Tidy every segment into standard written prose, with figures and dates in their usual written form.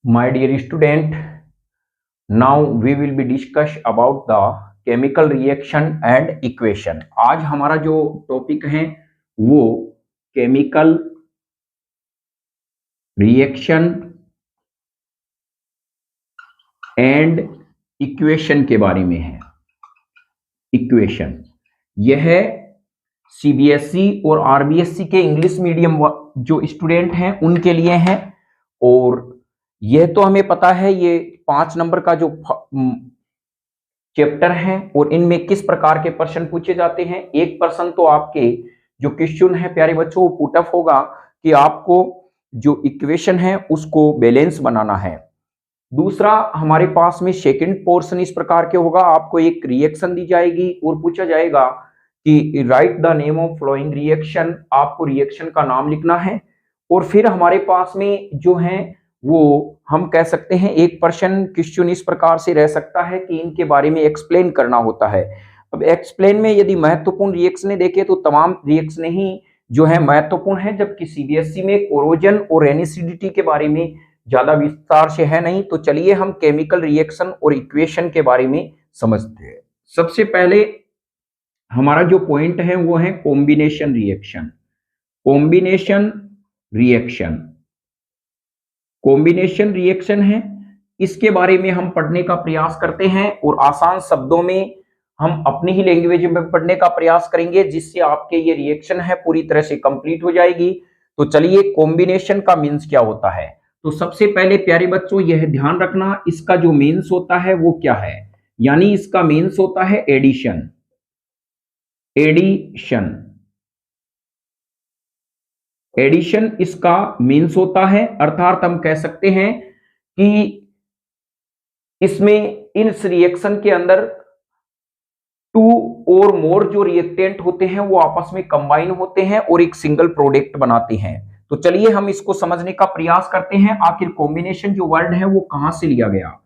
My dear student, now we will be discuss about the chemical reaction and equation. आज हमारा जो topic है वो केमिकल रिएक्शन एंड इक्वेशन के बारे में है। इक्वेशन यह सीबीएसई और आरबीएसई के इंग्लिश मीडियम जो स्टूडेंट हैं उनके लिए है, और यह तो हमें पता है ये 5 नंबर का जो चैप्टर है और इनमें किस प्रकार के प्रश्न पूछे जाते हैं। एक प्रश्न तो आपके जो क्वेश्चन है प्यारे बच्चों वो पुट अप होगा कि आपको जो इक्वेशन है उसको बैलेंस बनाना है। दूसरा हमारे पास में सेकंड पोर्शन इस प्रकार के होगा, आपको एक रिएक्शन दी जाएगी और पूछा जाएगा कि write the name of following reaction, आपको रिएक्शन का नाम लिखना है। और फिर हमारे पास में जो है वो हम कह सकते हैं एक पर्सन क्वेश्चन इस प्रकार से रह सकता है कि इनके बारे में एक्सप्लेन करना होता है। अब एक्सप्लेन में यदि महत्वपूर्ण रिएक्शनें देखें तो तमाम रिएक्शनें ही जो है महत्वपूर्ण है, जबकि सीबीएसई में कोरोजन और एसिडिटी के बारे में ज्यादा विस्तार से है नहीं। तो चलिए हम केमिकल रिएक्शन और इक्वेशन के बारे में समझते हैं। सबसे पहले हमारा जो पॉइंट है वो है combination reaction. Combination reaction combination reaction है, इसके बारे में हम पढ़ने का प्रयास करते हैं और आसान शब्दों में हम अपनी ही लैंग्वेज में पढ़ने का प्रयास करेंगे, जिससे आपके ये रिएक्शन है पूरी तरह से कंप्लीट हो जाएगी। तो चलिए कॉम्बिनेशन का मीन्स क्या होता है। तो सबसे पहले प्यारे बच्चों यह ध्यान रखना इसका जो मीन्स होता है वो क्या है, यानी इसका मीन्स होता है एडिशन। एडिशन एडिशन इसका मीन्स होता है, अर्थात हम कह सकते हैं कि इसमें इस रिएक्शन के अंदर 2 और मोर जो रिएक्टेंट होते हैं वो आपस में कंबाइन होते हैं और एक सिंगल प्रोडक्ट बनाते हैं। तो चलिए हम इसको समझने का प्रयास करते हैं, आखिर कॉम्बिनेशन जो वर्ड है वो कहां से लिया गया।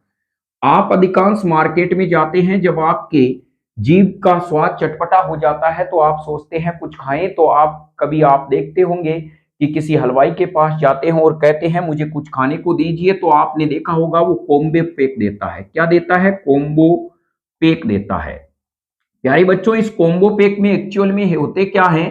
आप अधिकांश मार्केट में जाते हैं, जब आपके जीभ का स्वाद चटपटा हो जाता है तो आप सोचते हैं कुछ खाएं, तो आप देखते होंगे कि किसी हलवाई के पास जाते हैं और कहते हैं मुझे कुछ खाने को दीजिए, तो आपने देखा होगा वो कॉम्बो पैक देता है। क्या देता है? कॉम्बो पैक देता है। प्यारे बच्चों इस कॉम्बो पैक में एक्चुअल में होते क्या है,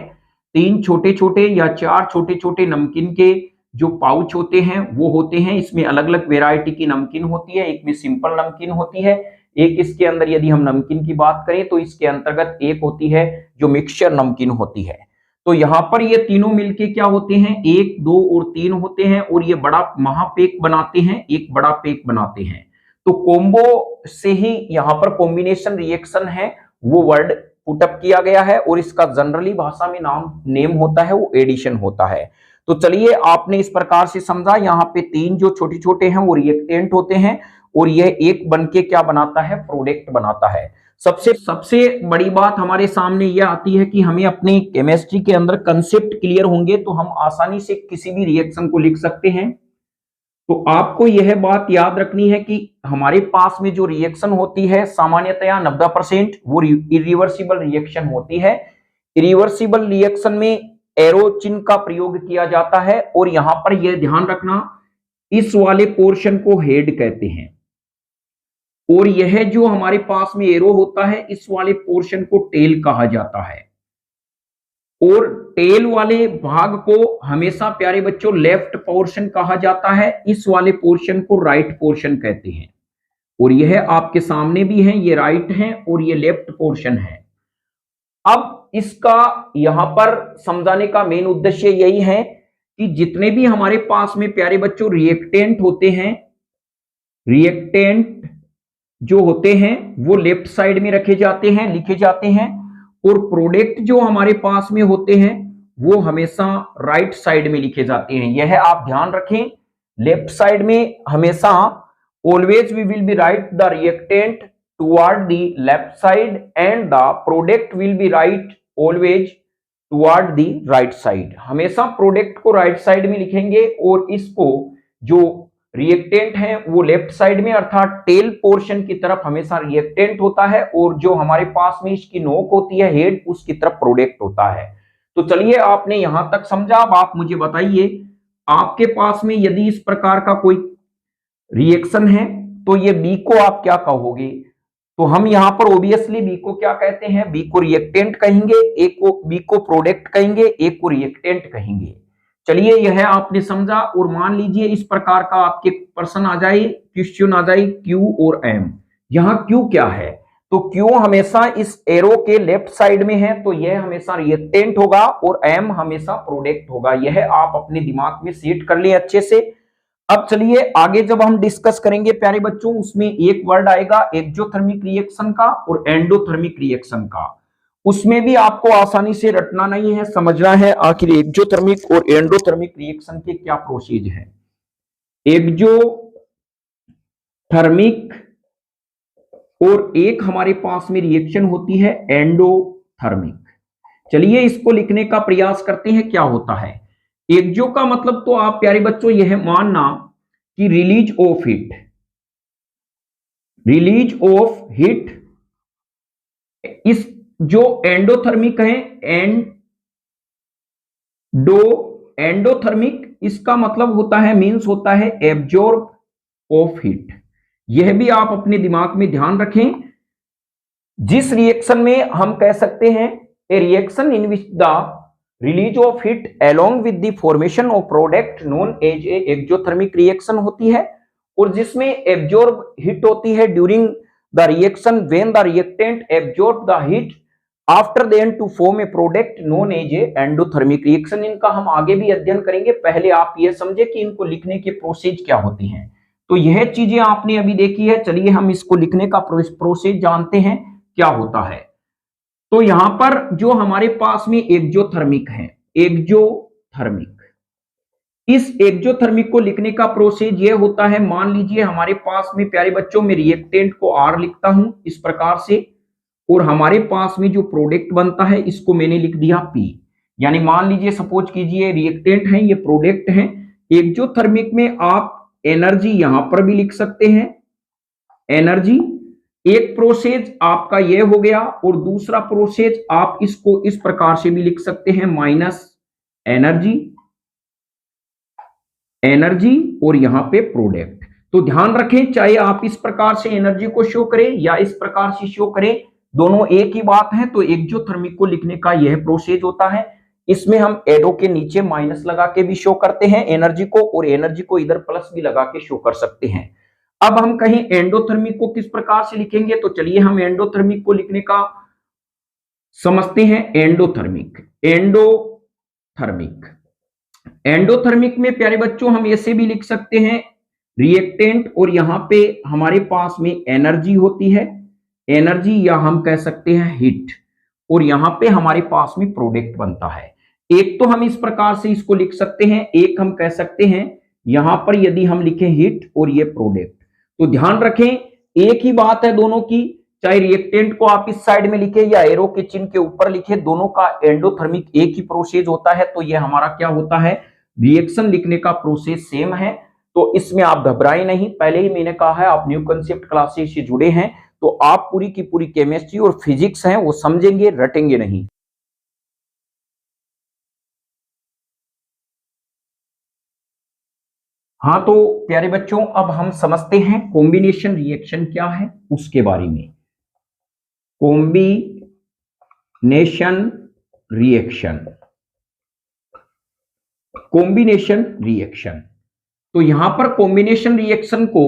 3 छोटे छोटे या 4 छोटे छोटे नमकीन के जो पाउच होते हैं वो होते हैं। इसमें अलग अलग वेराइटी की नमकीन होती है, एक में सिंपल नमकीन होती है, एक इसके अंदर यदि हम नमकीन की बात करें तो इसके अंतर्गत एक होती है जो मिक्सचर नमकीन होती है। तो यहाँ पर ये तीनों मिलके क्या होते हैं, 1, 2 और 3 होते हैं और ये बड़ा महापेक बनाते हैं, एक बड़ा पेक बनाते हैं। तो कॉम्बो से ही यहाँ पर कॉम्बिनेशन रिएक्शन है वो वर्ड पुटअप किया गया है, और इसका जनरली भाषा में नेम होता है वो एडिशन होता है। तो चलिए आपने इस प्रकार से समझा, यहाँ पे 3 जो छोटे छोटे हैं वो रिएक्टेंट होते हैं और यह एक बनके क्या बनाता है, प्रोडक्ट बनाता है। सबसे सबसे बड़ी बात हमारे सामने यह आती है कि हमें अपनी केमिस्ट्री के अंदर कंसेप्ट क्लियर होंगे तो हम आसानी से किसी भी रिएक्शन को लिख सकते हैं। तो आपको यह बात याद रखनी है कि हमारे पास में जो रिएक्शन होती है सामान्यतया 90% वो इरिवर्सिबल रिएक्शन होती है। इरिवर्सिबल रिएक्शन में एरो चिन्ह का प्रयोग किया जाता है, और यहां पर यह ध्यान रखना इस वाले पोर्शन को हेड कहते हैं, और यह जो हमारे पास में एरो होता है इस वाले पोर्शन को टेल कहा जाता है। और टेल वाले भाग को हमेशा प्यारे बच्चों लेफ्ट पोर्शन कहा जाता है, इस वाले पोर्शन को राइट पोर्शन कहते हैं। और यह आपके सामने भी है, ये राइट है और ये लेफ्ट पोर्शन है। अब इसका यहां पर समझाने का मेन उद्देश्य यही है कि जितने भी हमारे पास में प्यारे बच्चों रिएक्टेंट होते हैं, रिएक्टेंट जो होते हैं वो लेफ्ट साइड में रखे जाते हैं, लिखे जाते हैं, और प्रोडक्ट जो हमारे पास में होते हैं वो हमेशा राइट साइड में लिखे जाते हैं। यह आप ध्यान रखें, लेफ्ट साइड में हमेशा always we will be write the reactant toward the left side and the product will be write always toward the right side. हमेशा प्रोडक्ट को राइट साइड में लिखेंगे और इसको जो रिएक्टेंट है वो लेफ्ट साइड में, अर्थात टेल पोर्शन की तरफ हमेशा रिएक्टेंट होता है, और जो हमारे पास में इसकी नोक होती है हेड उसकी तरफ प्रोडक्ट होता है। तो चलिए आपने यहां तक समझा। अब आप मुझे बताइए, आपके पास में यदि इस प्रकार का कोई रिएक्शन है, तो ये बी को आप क्या कहोगे? तो हम यहां पर ओबियसली बी को क्या कहते हैं? बी को रिएक्टेंट कहेंगे, ए को बी को प्रोडक्ट कहेंगे, ए को रिएक्टेंट कहेंगे। चलिए यह आपने समझा। और मान लीजिए इस प्रकार का आपके प्रश्न आ जाए, क्वेश्चन आ जाए क्यू और एम। यहां क्यू क्या है? तो क्यू हमेशा इस एरो के लेफ्ट साइड में है, तो यह हमेशा रिएक्टेंट होगा और एम हमेशा प्रोडक्ट होगा। यह आप अपने दिमाग में सेट कर लें अच्छे से। अब चलिए आगे जब हम डिस्कस करेंगे प्यारे बच्चों, उसमें एक वर्ड आएगा एक्जोथर्मिक रिएक्शन का और एंडोथर्मिक रिएक्शन का। उसमें भी आपको आसानी से रटना नहीं है, समझना है आखिर एक्जोथर्मिक और एंडोथर्मिक रिएक्शन के क्या प्रोसेस है। एक्जोथर्मिक और एक हमारे पास में रिएक्शन होती है एंडोथर्मिक। चलिए इसको लिखने का प्रयास करते हैं क्या होता है। एक्जो का मतलब तो आप प्यारे बच्चों यह मानना कि release of heat, release of heat. इस जो एंडोथर्मिक है, एंडोथर्मिक इसका मतलब होता है, मींस होता है एब्जॉर्ब ऑफ हीट। यह भी आप अपने दिमाग में ध्यान रखें। जिस रिएक्शन में हम कह सकते हैं a reaction in which the release of heat along with the formation of product known as a exothermic reaction होती है, और जिसमें एब्जॉर्ब हीट होती है during the reaction when the reactant absorb the heat after then to form a product known as a endothermic reaction. इनका हम आगे भी अध्ययन करेंगे, पहले आप ये समझे कि इनको लिखने के प्रोसेस क्या होती हैं। तो यह चीजें आपने अभी देखी है। चलिए हम इसको लिखने का प्रोसेस जानते हैं क्या होता है। तो यहां पर जो हमारे पास में एक्जोथर्मिक है, एक्जोथर्मिक, इस एक्जोथर्मिक को लिखने का प्रोसेस ये होता है, मान लीजिए हमारे पास में प्यारे बच्चों में रिएक्टेंट को आर लिखता हूं इस प्रकार से, और हमारे पास में जो प्रोडक्ट बनता है इसको मैंने लिख दिया पी। यानी मान लीजिए सपोज कीजिए रिएक्टेंट है, ये प्रोडक्ट है। एक्जोथर्मिक में आप एनर्जी यहां पर भी लिख सकते हैं, एनर्जी। एक प्रोसेस आपका ये हो गया, और दूसरा प्रोसेस आप इसको इस प्रकार से भी लिख सकते हैं, माइनस एनर्जी, एनर्जी और यहां पे प्रोडक्ट। तो ध्यान रखें, चाहे आप इस प्रकार से एनर्जी को शो करें या इस प्रकार से शो करें, दोनों एक ही बात है। तो एक्जोथर्मिक को लिखने का यह प्रोसेस होता है। इसमें हम एरो के नीचे माइनस लगा के भी शो करते हैं एनर्जी को, और एनर्जी को इधर प्लस भी लगा के शो कर सकते हैं। अब हम कहीं एंडोथर्मिक को किस प्रकार से लिखेंगे, तो चलिए हम एंडोथर्मिक को लिखने का समझते हैं। एंडोथर्मिक, एंडोथर्मिक, एंडोथर्मिक में प्यारे बच्चों हम ऐसे भी लिख सकते हैं, रिएक्टेंट और यहां पे हमारे पास में एनर्जी होती है, एनर्जी या हम कह सकते हैं हीट, और यहां पे हमारे पास में प्रोडक्ट बनता है। एक तो हम इस प्रकार से इसको लिख सकते हैं, एक हम कह सकते हैं यहां पर यदि हम लिखें हीट और ये प्रोडक्ट। तो ध्यान रखें एक ही बात है दोनों की, चाहे रिएक्टेंट को आप इस साइड में लिखे या एरो के चिन्ह के ऊपर लिखे, दोनों का एंडोथर्मिक एक ही प्रोसेस होता है। तो ये हमारा क्या होता है, रिएक्शन लिखने का प्रोसेस सेम है। तो इसमें आप घबराएं नहीं, पहले ही मैंने कहा है आप न्यू कंसेप्ट क्लासेस से जुड़े हैं, तो आप पूरी की पूरी केमिस्ट्री और फिजिक्स हैं वो समझेंगे, रटेंगे नहीं। हाँ तो प्यारे बच्चों अब हम समझते हैं कॉम्बिनेशन रिएक्शन क्या है उसके बारे में। Combination reaction, combination reaction. तो यहां पर कॉम्बिनेशन रिएक्शन को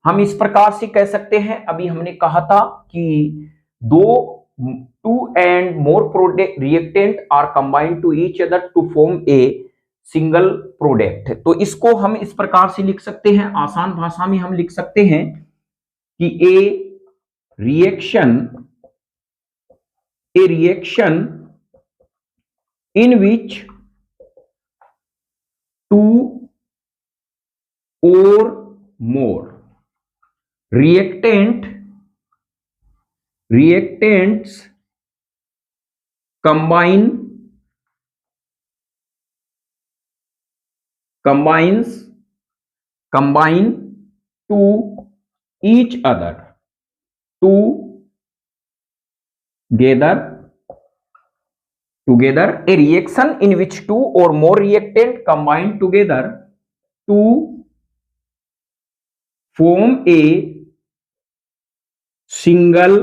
हम इस प्रकार से कह सकते हैं, अभी हमने कहा था कि two and more product reactant are combined to each other to form a single product. तो इसको हम इस प्रकार से लिख सकते हैं, आसान भाषा में हम लिख सकते हैं कि ए reaction in which two or more reactants combine to each other together a reaction in which two or more reactant combine together to form a single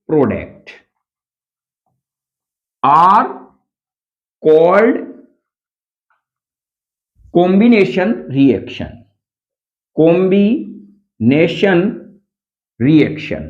product are called combination reaction. combination reaction.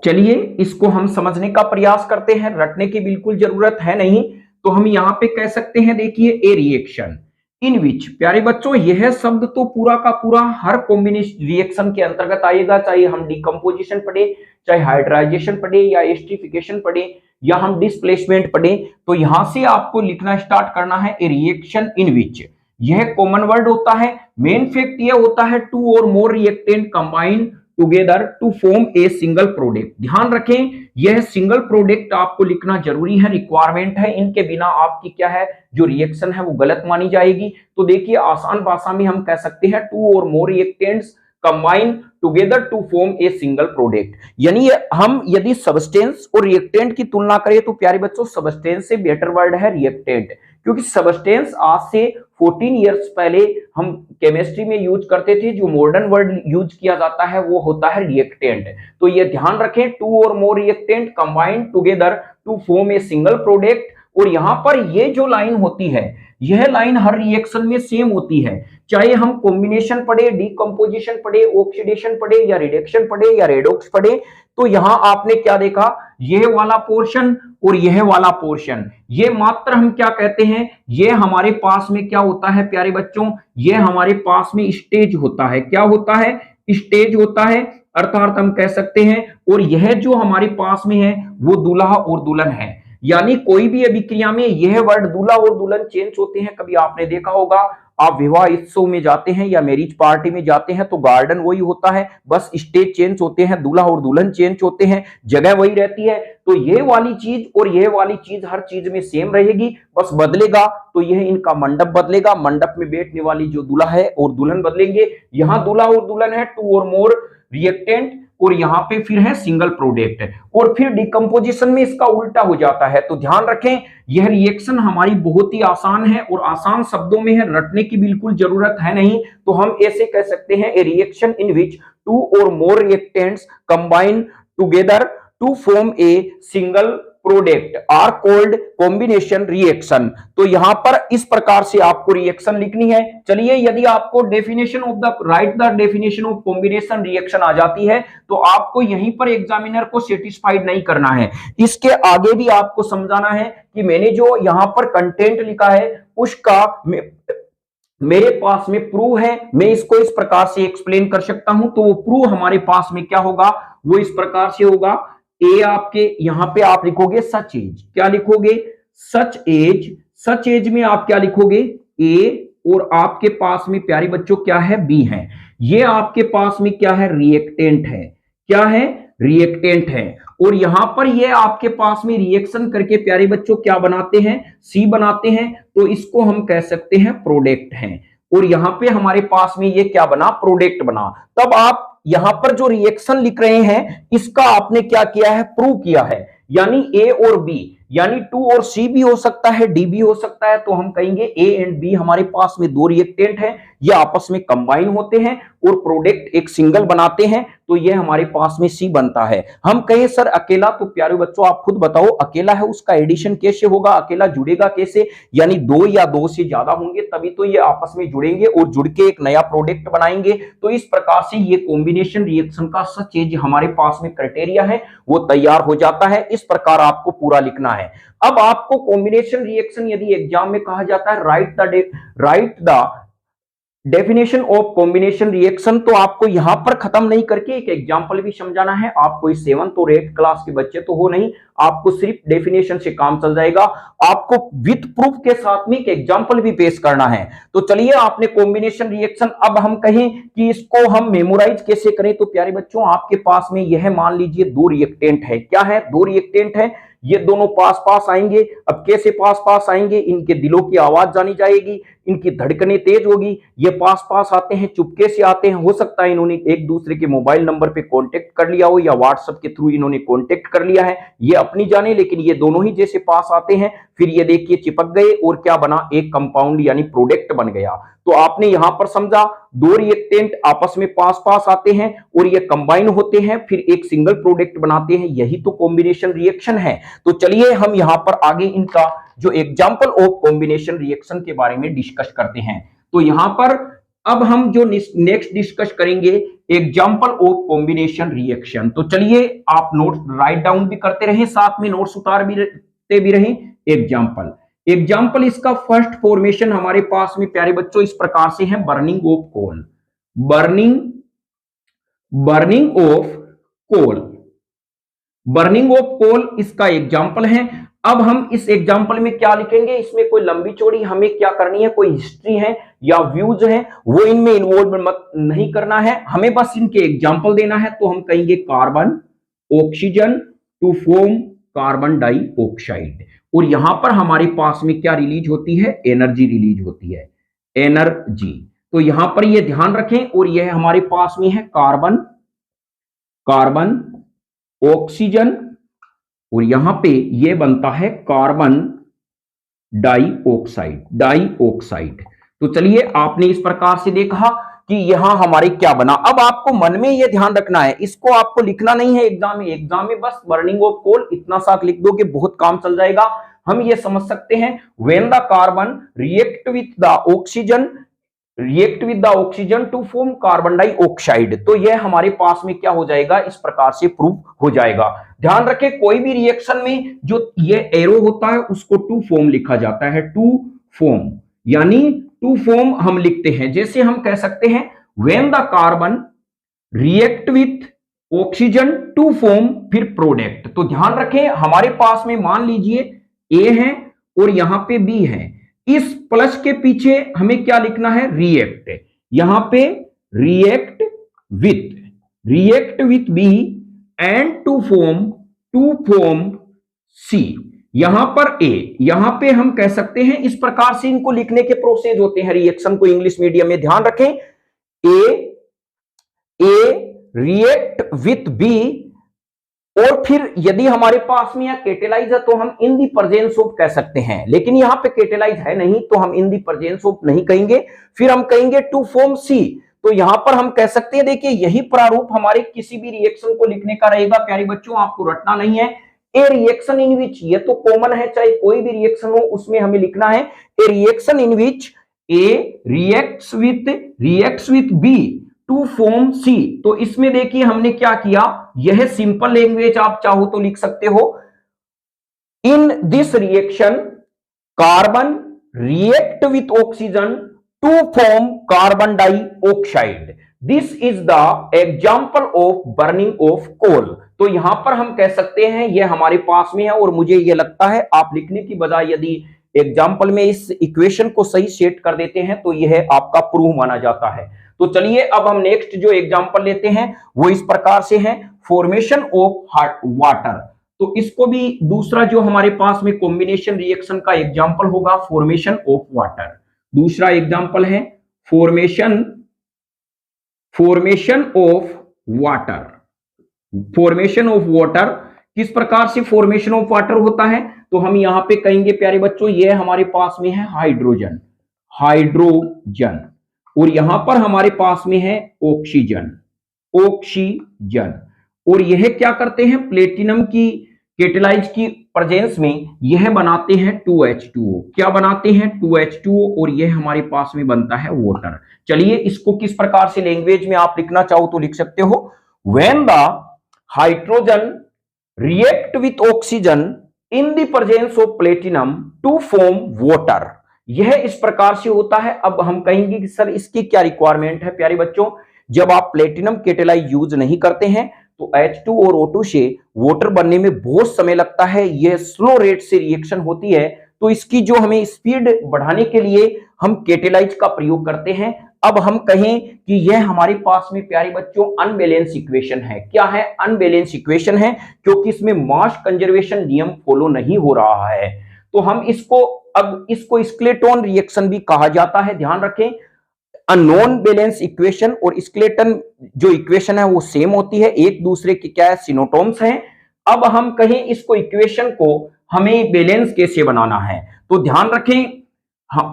चलिए इसको हम समझने का प्रयास करते हैं, रटने की बिल्कुल जरूरत है नहीं। तो हम यहां पे कह सकते हैं, देखिए ए रिएक्शन इन विच, प्यारे बच्चों यह शब्द तो पूरा का पूरा हर कॉम्बिनेशन रिएक्शन के अंतर्गत आएगा, चाहे हम डिकम्पोजिशन पढ़े, चाहे हाइड्राइजेशन पढ़े, या एस्टरिफिकेशन पढ़े, या हम डिस्प्लेसमेंट पढ़े। तो यहां से आपको लिखना स्टार्ट करना है ए रिएक्शन इन विच। यह कॉमन वर्ड होता है। मेन फैक्ट यह होता है two or more reactant combine together to form a single product. ध्यान रखें यह सिंगल प्रोडक्ट आपको लिखना जरूरी है, रिक्वायरमेंट है। इनके बिना आपकी क्या है जो रिएक्शन है वो गलत मानी जाएगी। तो देखिए आसान भाषा में हम कह सकते हैं two or more reactants combine together to form a single product. यानी हम यदि सबस्टेंस और रिएक्टेंट की तुलना करें तो प्यारे बच्चों सबस्टेंस से बेटर वर्ड है रिएक्टेंट, क्योंकि सबस्टेंस आज से 14 इयर्स पहले हम केमिस्ट्री में यूज करते थे। जो मॉडर्न वर्ड यूज किया जाता है वो होता है रिएक्टेंट। तो ये ध्यान रखें two or more reactant combine together to form a single product. और यहां पर ये जो लाइन होती है यह लाइन हर रिएक्शन में सेम होती है, चाहे हम कॉम्बिनेशन पढ़े, डीकंपोजिशन पढ़े, ऑक्सीडेशन पढ़े, या रिडक्शन पढ़े, या रेडॉक्स पढ़े। तो यहां आपने क्या देखा, यह वाला पोर्शन और यह वाला पोर्शन, ये मात्र हम क्या कहते हैं, ये हमारे पास में क्या होता है प्यारे बच्चों, ये हमारे पास में स्टेज होता है। क्या होता है, स्टेज होता है, अर्थात हम कह सकते हैं। और यह जो हमारे पास में है वो दूल्हा और दुल्हन है। यानी कोई भी अभिक्रिया में यह वर्ड दूल्हा और दुल्हन चेंज होते हैं। कभी आपने देखा होगा, आप विवाह उत्सव में जाते हैं या मैरिज पार्टी में जाते हैं तो गार्डन वही होता है, बस स्टेज चेंज होते हैं, दूल्हा और दुल्हन चेंज होते हैं, जगह वही रहती है। तो ये वाली चीज और यह वाली चीज हर चीज में सेम रहेगी, बस बदलेगा तो यह इनका मंडप बदलेगा, मंडप में बैठने वाली जो दूल्हा है और दुल्हन बदलेंगे। यहां दूल्हा और दुल्हन है टू और मोर रिएक्टेंट, और यहां पे फिर है सिंगल प्रोडक्ट। और फिर डिकम्पोजिशन में इसका उल्टा हो जाता है। तो ध्यान रखें यह रिएक्शन हमारी बहुत ही आसान है और आसान शब्दों में है, रटने की बिल्कुल जरूरत है नहीं। तो हम ऐसे कह सकते हैं a reaction in which two or more reactants combine together to form a single product are called combination reaction. तो यहां पर इस प्रकार से आपको रिएक्शन लिखनी है। चलिए यदि आपको definition of the write the definition of combination reaction आ जाती है तो आपको यहीं पर एग्जामिनर को सेटिस्फाइड नहीं करना है, इसके आगे भी आपको समझाना है कि मैंने जो यहां पर कंटेंट लिखा है उसका मेरे पास में प्रूव है, मैं इसको इस प्रकार से एक्सप्लेन कर सकता हूं। तो वो प्रूव हमारे पास में क्या होगा, वो इस प्रकार से होगा। ए आपके यहां पे आप लिखोगे सच एज, क्या लिखोगे, सच एज। सच एज में आप क्या लिखोगे, ए, और आपके पास में प्यारे बच्चों क्या है, बी है। ये आपके पास में क्या है, रिएक्टेंट है। क्या है, रिएक्टेंट है। और यहां पर ये आपके पास में रिएक्शन करके प्यारे बच्चों क्या बनाते हैं, सी बनाते हैं। तो इसको हम कह सकते हैं प्रोडक्ट है। और यहां पे हमारे पास में ये क्या बना, प्रोडक्ट बना। तब आप यहां पर जो रिएक्शन लिख रहे हैं इसका आपने क्या किया है, प्रूव किया है। यानी ए और बी, यानी टू और सी भी हो सकता है, डी भी हो सकता है। तो हम कहेंगे ए एंड बी हमारे पास में दो रिएक्टेंट हैं, ये आपस में कंबाइन होते हैं और प्रोडक्ट एक सिंगल बनाते हैं। तो ये हमारे पास में सी बनता है। हम कहें सर अकेला, तो प्यारे बच्चों आप खुद बताओ अकेला है उसका एडिशन कैसे होगा, अकेला जुड़ेगा कैसे। यानी दो या दो से ज्यादा होंगे तभी तो ये आपस में जुड़ेंगे और जुड़ के एक नया प्रोडक्ट बनाएंगे। तो इस प्रकार से ये कॉम्बिनेशन रिएक्शन का सच एज हमारे पास में क्राइटेरिया है वो तैयार हो जाता है। इस प्रकार आपको पूरा लिखना है। अब आपको कॉम्बिनेशन रिएक्शन यदि एग्जाम में कहा जाता है right the definition of combination reaction, तो आपको यहां पर खत्म नहीं करके एक एग्जांपल भी समझाना है। आपको इस 7th और 8th क्लास के बच्चे तो हो नहीं, आपको सिर्फ डेफिनेशन से काम चल जाएगा। आपको विथ प्रूफ के साथ में एक एग्जांपल भी पेश करना है। तो चलिए आपने कॉम्बिनेशन रिएक्शन, अब हम कहें कि इसको हम मेमोराइज कैसे करें। तो प्यारे बच्चों आपके पास में यह मान लीजिए दो रिएक्टेंट है। क्या है, दो रिएक्टेंट है। ये दोनों पास पास आएंगे। अब कैसे पास पास आएंगे, इनके दिलों की आवाज जानी जाएगी। इनकी धड़कनें तेज होगी, ये पास पास आते हैं, चुपके से आते हैं, हो सकता है इन्होंने एक दूसरे के मोबाइल नंबर पे कांटेक्ट कर लिया हो या व्हाट्सएप के थ्रू इन्होंने कांटेक्ट कर लिया है, ये अपनी जाने, लेकिन ये दोनों ही जैसे पास आते हैं, फिर ये देखिए चिपक गए और क्या बना, एक कंपाउंड यानी प्रोडक्ट बन गया। तो आपने यहां पर समझा दो रिएक्टेंट आपस में पास पास आते हैं और ये कंबाइन होते हैं, फिर एक सिंगल प्रोडक्ट बनाते हैं, यही तो कॉम्बिनेशन रिएक्शन है। तो चलिए हम यहां पर आगे इनका जो एग्जांपल ऑफ कॉम्बिनेशन रिएक्शन के बारे में डिस्कस करते हैं। तो यहां पर अब हम जो नेक्स्ट डिस्कस करेंगे एग्जांपल ऑफ कॉम्बिनेशन रिएक्शन। तो चलिए आप नोट्स राइट डाउन भी करते रहें, साथ में नोट्स उतार भी रहें। एग्जाम्पल इसका फर्स्ट फॉर्मेशन हमारे पास में प्यारे बच्चों इस प्रकार से है, burning of coal. Burning of coal इसका एग्जाम्पल है। अब हम इस एग्जाम्पल में क्या लिखेंगे, इसमें कोई लंबी चौड़ी हमें क्या करनी है, कोई हिस्ट्री है या व्यूज है वो इनमें इन्वॉल्व मत नहीं करना है, हमें बस इनके एग्जाम्पल देना है। तो हम कहेंगे carbon oxygen to form carbon dioxide, और यहां पर हमारे पास में क्या रिलीज होती है, एनर्जी रिलीज होती है, एनर्जी। तो यहां पर ये ध्यान रखें, और यह हमारे पास में है कार्बन ऑक्सीजन, और यहां पे ये बनता है कार्बन डाइऑक्साइड। तो चलिए आपने इस प्रकार से देखा कि यहां हमारे क्या बना। अब आपको मन में यह ध्यान रखना है, इसको आपको लिखना नहीं है एग्जाम में बस बर्निंग ऑफ कोल इतना साथ लिख दोगे, बहुत काम चल जाएगा। हम ये समझ सकते हैं when the carbon react with the oxygen to form carbon dioxide, तो यह हमारे पास में क्या हो जाएगा, इस प्रकार से प्रूफ हो जाएगा। ध्यान रखें कोई भी रिएक्शन में जो ये एरो होता है उसको टू फॉर्म लिखा जाता है, टू फॉर्म, यानी टू फॉर्म हम लिखते हैं। जैसे हम कह सकते हैं when the carbon react with oxygen to form फिर प्रोडक्ट। तो ध्यान रखें हमारे पास में मान लीजिए ए है और यहां पे बी है, इस प्लस के पीछे हमें क्या लिखना है, रिएक्ट, यहां पे react with B and to form C, यहां पर ए, यहां पे हम कह सकते हैं इस प्रकार से इनको लिखने के प्रोसेस होते हैं रिएक्शन को इंग्लिश मीडियम में। ध्यान रखें ए रिएक्ट विथ बी, और फिर यदि हमारे पास में यह कैटेलाइज है तो हम इन दी प्रेजेंस ऑफ कह सकते हैं, लेकिन यहां पे कैटेलाइज है नहीं तो हम इन दी प्रेजेंस ऑफ नहीं कहेंगे, फिर हम कहेंगे टू फॉर्म सी। तो यहां पर हम कह सकते हैं, देखिए यही प्रारूप हमारे किसी भी रिएक्शन को लिखने का रहेगा प्यारे बच्चों, आपको रटना नहीं है। ए रिएक्शन इन विच, ये तो कॉमन है चाहे कोई भी रिएक्शन हो उसमें हमें लिखना है a reaction in which A reacts with B to form C. तो इसमें देखिए हमने क्या किया, यह सिंपल लैंग्वेज आप चाहो तो लिख सकते हो, in this reaction carbon react with oxygen to form carbon dioxide, this is the example of burning of coal. तो यहां पर हम कह सकते हैं यह हमारे पास में है, और मुझे यह लगता है आप लिखने की बजाय यदि एग्जाम्पल में इस इक्वेशन को सही सेट कर देते हैं तो यह आपका प्रूफ माना जाता है। तो चलिए अब हम नेक्स्ट जो एग्जाम्पल लेते हैं वो इस प्रकार से है, फॉर्मेशन ऑफ वाटर। तो इसको भी दूसरा जो हमारे पास में कॉम्बिनेशन रिएक्शन का एग्जाम्पल होगा फॉर्मेशन ऑफ वाटर। दूसरा एग्जाम्पल है फॉर्मेशन ऑफ वाटर। किस प्रकार से फॉर्मेशन ऑफ वाटर होता है, तो हम यहां पे कहेंगे प्यारे बच्चों ये हमारे पास में है हाइड्रोजन, और यहां पर हमारे पास में है ऑक्सीजन, और यह क्या करते हैं, प्लेटिनम की कैटालाइज की प्रेजेंस में यह बनाते हैं 2H2O। क्या बनाते हैं, 2H2O, और यह हमारे पास में बनता है वाटर। चलिए इसको किस प्रकार से लैंग्वेज में आप लिखना चाहो तो लिख सकते हो, when the hydrogen react with oxygen in the presence of platinum to form water. यह इस प्रकार से होता है। अब हम कहेंगे कि सर इसकी क्या रिक्वायरमेंट है प्यारे बच्चों, जब आप प्लेटिनम कैटालाइज यूज नहीं करते हैं तो H2 और O2 से वाटर बनने में बहुत समय लगता है, यह स्लो रेट से रिएक्शन होती है, तो इसकी जो हमें स्पीड बढ़ाने के लिए हम कैटालाइज का प्रयोग करते हैं। अब हम कहें कि यह हमारे पास में प्यारे बच्चों अनबैलेंस इक्वेशन है। क्या है, अनबैलेंस इक्वेशन है, क्योंकि इसमें मास कंजर्वेशन नियम फॉलो नहीं हो रहा है। तो हम इसको अब इसको स्केलेटोन रिएक्शन भी कहा जाता है, ध्यान रखें। नॉन बैलेंस इक्वेशन और स्केलेटन जो इक्वेशन है वो सेम होती है, एक दूसरे की क्या है, सिनोटोम्स हैं। अब हम कहें इसको इक्वेशन को हमें बैलेंस कैसे बनाना है, तो ध्यान रखें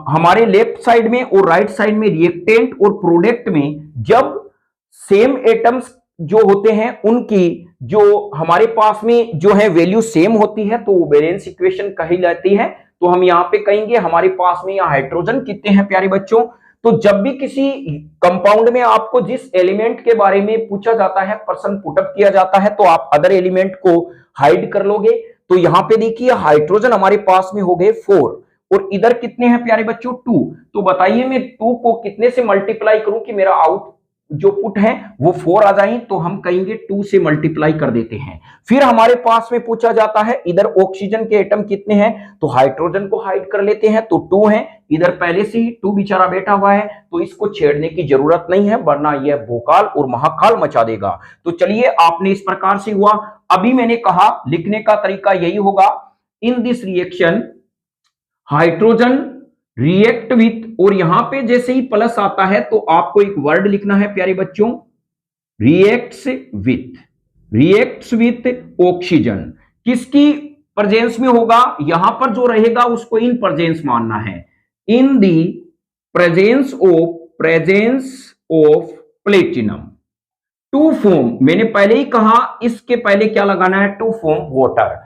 हमारे लेफ्ट साइड में और राइट साइड में रिएक्टेंट और प्रोडक्ट में जब सेम एटम्स जो होते हैं उनकी जो हमारे पास में जो है वैल्यू सेम होती है तो वो बैलेंस इक्वेशन कही जाती है। तो हम यहां पे कहेंगे हमारे पास में यहाँ हाइड्रोजन कितने हैं प्यारे बच्चों, तो जब भी किसी कंपाउंड में आपको जिस एलिमेंट के बारे में पूछा जाता है, प्रश्न पुटअप किया जाता है, तो आप अदर एलिमेंट को हाइड कर लोगे। तो यहां पे देखिए हाइड्रोजन हमारे पास में हो गए 4 और इधर कितने हैं प्यारे बच्चों 2। तो बताइए मैं 2 को कितने से मल्टीप्लाई करूं कि मेरा आउट जो पुट है वो 4 आ जाए, तो हम कहेंगे 2 से मल्टीप्लाई कर देते हैं। फिर हमारे पास में पूछा जाता है इधर ऑक्सीजन के एटम कितने हैं, तो हाइड्रोजन को हाइड कर लेते हैं तो 2 है, इधर पहले से ही 2 बेचारा बैठा हुआ है तो इसको छेड़ने की जरूरत नहीं है वरना यह भोकाल और महाकाल मचा देगा। तो चलिए आपने इस प्रकार से हुआ। अभी मैंने कहा लिखने का तरीका यही होगा, इन this reaction hydrogen react with, और यहां पे जैसे ही प्लस आता है तो आपको एक वर्ड लिखना है प्यारे बच्चों, रिएक्ट्स विथ ऑक्सीजन। किसकी प्रेजेंस में होगा, यहां पर जो रहेगा उसको इन प्रेजेंस मानना है, in the presence of platinum to form. मैंने पहले ही कहा इसके पहले क्या लगाना है, टू फॉर्म वाटर।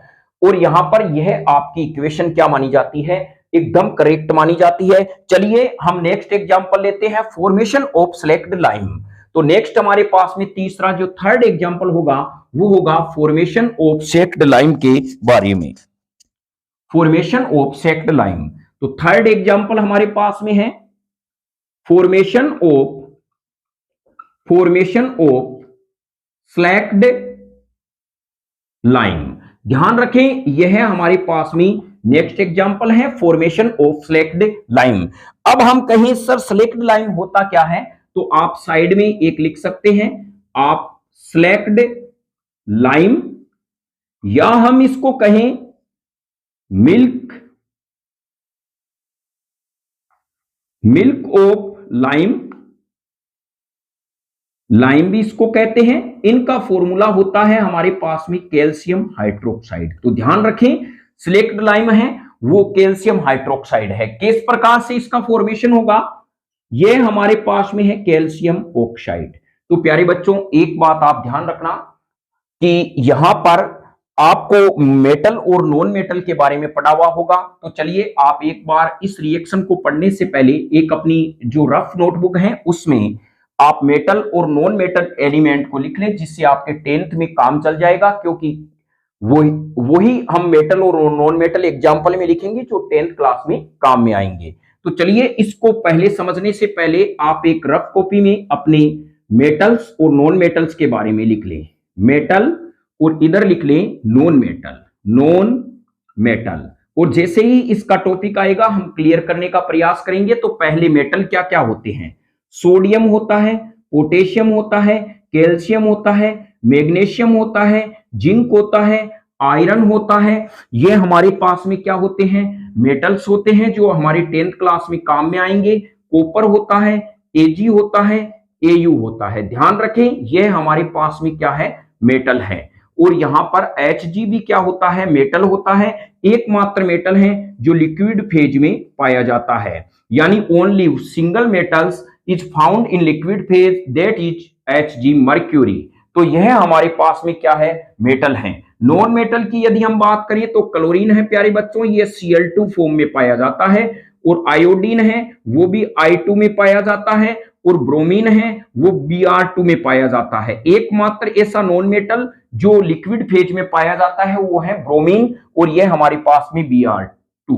और यहां पर यह आपकी इक्वेशन क्या मानी जाती है, एकदम करेक्ट मानी जाती है। चलिए हम नेक्स्ट एग्जांपल लेते हैं, फॉर्मेशन ऑफ स्लैक्ड लाइम। तो नेक्स्ट हमारे पास में तीसरा जो थर्ड एग्जांपल होगा वो होगा फॉर्मेशन ऑफ स्लैक्ड लाइम के बारे में, फॉर्मेशन ऑफ स्लैक्ड लाइम। तो थर्ड एग्जांपल हमारे पास में है फॉर्मेशन ऑफ स्लैक्ड लाइम। ध्यान रखें यह हमारे पास में नेक्स्ट एग्जांपल है फॉर्मेशन ऑफ स्लैक्ड लाइम। अब हम कहें सर स्लैक्ड लाइम होता क्या है, तो आप साइड में एक लिख सकते हैं, आप स्लैक्ड लाइम, या हम इसको कहें मिल्क ऑफ लाइम, लाइम भी इसको कहते हैं। इनका फॉर्मूला होता है हमारे पास में कैल्शियम हाइड्रोक्साइड। तो ध्यान रखें स्लैक्ड लाइम है वो कैल्शियम हाइड्रोक्साइड है। किस प्रकार से इसका फॉर्मेशन होगा, ये हमारे पास में है कैल्शियम ऑक्साइड। तो प्यारे बच्चों एक बात आप ध्यान रखना कि यहां पर आपको मेटल और नॉन मेटल के बारे में पढ़ा हुआ होगा। तो चलिए आप एक बार इस रिएक्शन को पढ़ने से पहले एक अपनी जो रफ नोटबुक है उसमें आप मेटल और नॉन मेटल एलिमेंट को लिख लें, जिससे आपके 10th में काम चल जाएगा, क्योंकि वही हम मेटल और नॉन मेटल एग्जाम्पल में लिखेंगे जो 10th क्लास में काम में आएंगे। तो चलिए इसको पहले समझने से पहले आप एक रफ कॉपी में अपने मेटल्स और नॉन मेटल्स के बारे में लिख लें, मेटल और इधर लिख लें नॉन मेटल। और जैसे ही इसका टॉपिक आएगा हम क्लियर करने का प्रयास करेंगे। तो पहले मेटल क्या क्या होते हैं, सोडियम होता है, पोटेशियम होता है, कैल्शियम होता है, मैग्नीशियम होता है, जिंक होता है, आयरन होता है। ये हमारे पास में क्या होते हैं, मेटल्स होते हैं जो हमारे 10th क्लास में काम में आएंगे। कॉपर होता है, एजी होता है, एयू होता है। ध्यान रखें ये हमारे पास में क्या है, मेटल है। और यहां पर Hg भी क्या होता है, मेटल होता है। एकमात्र मेटल है जो लिक्विड फेज में पाया जाता है, यानी only single metals is found in liquid phase, that is Hg mercury. तो यह हमारे पास में क्या है, मेटल है। नॉन मेटल की यदि हम बात करें तो क्लोरीन है प्यारे बच्चों, ये Cl2 फॉर्म में पाया जाता है। और आयोडीन है वो भी I2 में पाया जाता है। और ब्रोमीन है वो Br2 में पाया जाता है। एकमात्र ऐसा नॉन मेटल जो लिक्विड फेज में पाया जाता है वो है ब्रोमीन, और यह हमारे पास में Br2।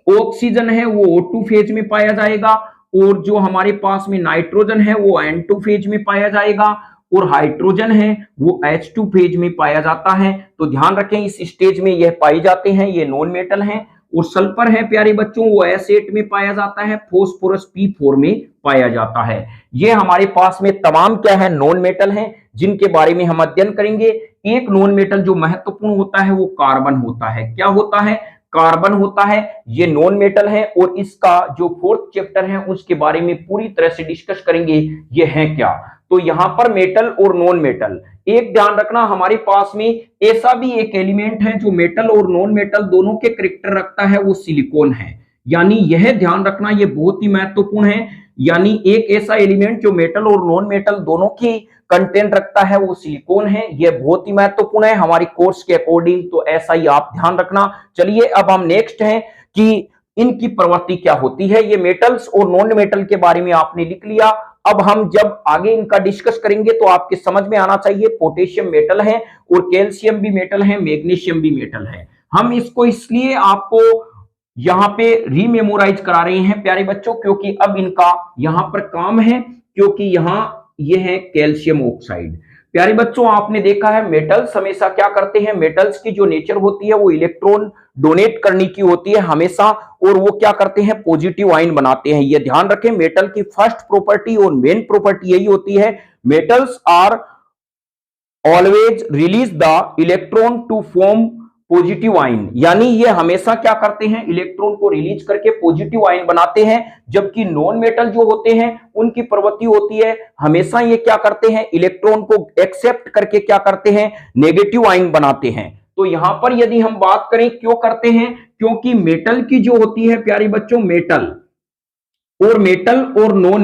ऑक्सीजन है वो O2 फेज में पाया जाएगा, और जो हमारे पास में नाइट्रोजन है वो N2 फेज में पाया जाएगा, और हाइड्रोजन है वो H2 फेज में पाया जाता है। तो ध्यान रखें इस स्टेज में यह पाए जाते हैं, ये नॉन मेटल हैं। और सल्फर है प्यारे बच्चों वो S8 में पाया जाता है, फॉस्फोरस P4 में पाया जाता है। ये हमारे पास में तमाम क्या है, नॉन मेटल हैं जिनके बारे में हम अध्ययन करेंगे। एक नॉन मेटल जो महत्वपूर्ण होता है वो कार्बन होता है। क्या होता है, कार्बन होता है, ये नॉन मेटल है, और इसका जो फोर्थ चैप्टर है उसके बारे में पूरी तरह से डिस्कस करेंगे, ये है क्या। तो यहां पर मेटल और नॉन मेटल, एक ध्यान रखना, हमारे पास में ऐसा भी एक एलिमेंट है जो मेटल और नॉन मेटल दोनों के कैरेक्टर रखता है, वो सिलिकॉन है। यानी यह ध्यान रखना, ये बहुत ही महत्वपूर्ण है। यानी एक ऐसा एलिमेंट जो मेटल और नॉन मेटल दोनों की कंटेंट रखता है वो सिलिकॉन है। यह बहुत ही महत्वपूर्ण है हमारी कोर्स के अकॉर्डिंग, तो ऐसा ही आप ध्यान रखना। चलिए अब हम नेक्स्ट हैं कि इनकी प्रवृत्ति क्या होती है। ये मेटल्स और नॉन मेटल के बारे में आपने लिख लिया। अब हम जब आगे इनका डिस्कस करेंगे तो आपके समझ में आना चाहिए, पोटेशियम मेटल है और कैल्शियम भी मेटल है, मैग्नीशियम भी मेटल है। हम इसको इसलिए आपको यहां पे रीमेमोराइज करा रहे हैं प्यारे बच्चों, क्योंकि अब इनका यहां पर काम है, क्योंकि यहां ये है कैल्शियम ऑक्साइड। प्यारे बच्चों आपने देखा है मेटल्स हमेशा क्या करते हैं, मेटल्स की जो नेचर होती है वो इलेक्ट्रॉन डोनेट करने की होती है हमेशा, और वो क्या करते हैं, पॉजिटिव आयन बनाते हैं। ये ध्यान रखें, मेटल की फर्स्ट प्रॉपर्टी और मेन प्रॉपर्टी यही होती है, metals are always release the electron to form positive ion. यानी ये हमेशा क्या करते हैं, इलेक्ट्रॉन को रिलीज करके पॉजिटिव आयन बनाते हैं। जबकि नॉन मेटल जो होते हैं उनकी प्रवृत्ति होती है हमेशा ये क्या करते हैं, इलेक्ट्रॉन को एक्सेप्ट करके क्या करते हैं, नेगेटिव आयन बनाते हैं। तो यहां पर यदि हम बात करें क्यों करते हैं, क्योंकि मेटल की जो होती है प्यारे बच्चों, मेटल और नॉन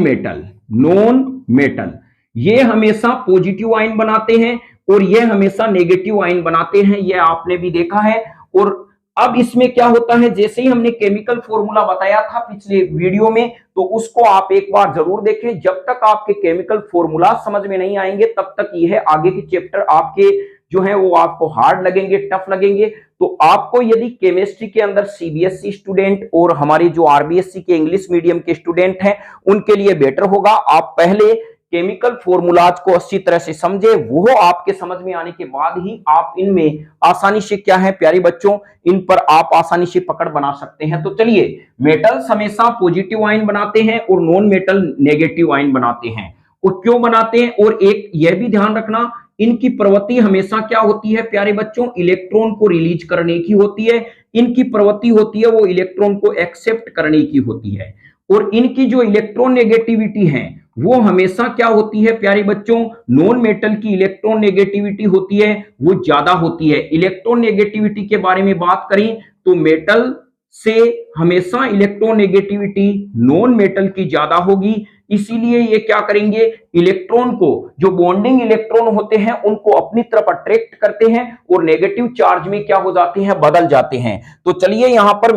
मेटल ये हमेशा पॉजिटिव आयन बनाते हैं और ये हमेशा नेगेटिव आयन बनाते हैं, ये आपने भी देखा है। और अब इसमें क्या होता है, जैसे ही हमने केमिकल फॉर्मूला बताया था पिछले वीडियो में, तो उसको आप एक बार जरूर देखें। जब तक आपके केमिकल फॉर्मूला समझ में नहीं आएंगे तब तक यह आगे के चैप्टर आपके जो है वो आपको हार्ड लगेंगे, टफ लगेंगे। तो आपको यदि केमिस्ट्री के अंदर सीबीएसई स्टूडेंट और हमारी जो आरबीएससी के इंग्लिश मीडियम के स्टूडेंट हैं उनके लिए बेटर होगा, आप पहले केमिकल फॉर्मूलाज को अच्छी तरह से समझे, वो आपके समझ में आने के बाद ही आप इनमें आसानी से क्या है प्यारे बच्चों, इन पर आप आसानी से पकड़ बना सकते हैं। तो चलिए, मेटल्स हमेशा पॉजिटिव आयन बनाते हैं और नॉन मेटल नेगेटिव आयन बनाते हैं। और क्यों बनाते हैं, और एक यह भी ध्यान रखना, इनकी प्रवृत्ति हमेशा क्या होती है प्यारे बच्चों, इलेक्ट्रॉन को रिलीज करने की होती है। इनकी प्रवृत्ति होती है वो इलेक्ट्रॉन को एक्सेप्ट करने की होती है। और इनकी जो इलेक्ट्रॉन नेगेटिविटी है वो हमेशा क्या होती है प्यारे बच्चों, नॉन मेटल की इलेक्ट्रॉन नेगेटिविटी होती है वो ज्यादा होती है। इलेक्ट्रॉन नेगेटिविटी के बारे में बात करें तो मेटल से हमेशा इलेक्ट्रॉन नेगेटिविटी नॉन मेटल की ज्यादा होगी। इसीलिए ये क्या करेंगे, इलेक्ट्रॉन को, जो बॉन्डिंग इलेक्ट्रॉन होते हैं उनको अपनी तरफ अट्रैक्ट करते हैं और नेगेटिव चार्ज में क्या हो जाते हैं, बदल जाते हैं। तो चलिए यहां पर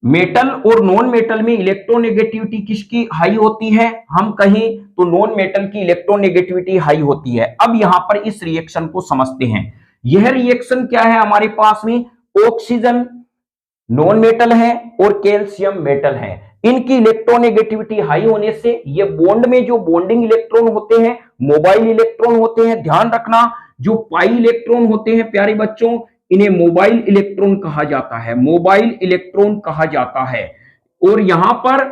मेटल और नॉन मेटल में इलेक्ट्रोनेगेटिविटी किसकी हाई होती है, हम कहें तो नॉन मेटल की इलेक्ट्रोनेगेटिविटी हाई होती है। अब यहां पर इस रिएक्शन को समझते हैं। यह रिएक्शन क्या है हमारे पास में, ऑक्सीजन नॉन मेटल है और कैल्शियम मेटल है। इनकी इलेक्ट्रोनेगेटिविटी हाई होने से ये बॉन्ड में जो बॉन्डिंग इलेक्ट्रॉन होते हैं, मोबाइल इलेक्ट्रॉन होते हैं। ध्यान रखना, जो पाई इलेक्ट्रॉन होते हैं प्यारे बच्चों, इन्हें मोबाइल इलेक्ट्रॉन कहा जाता है, मोबाइल इलेक्ट्रॉन कहा जाता है। और यहां पर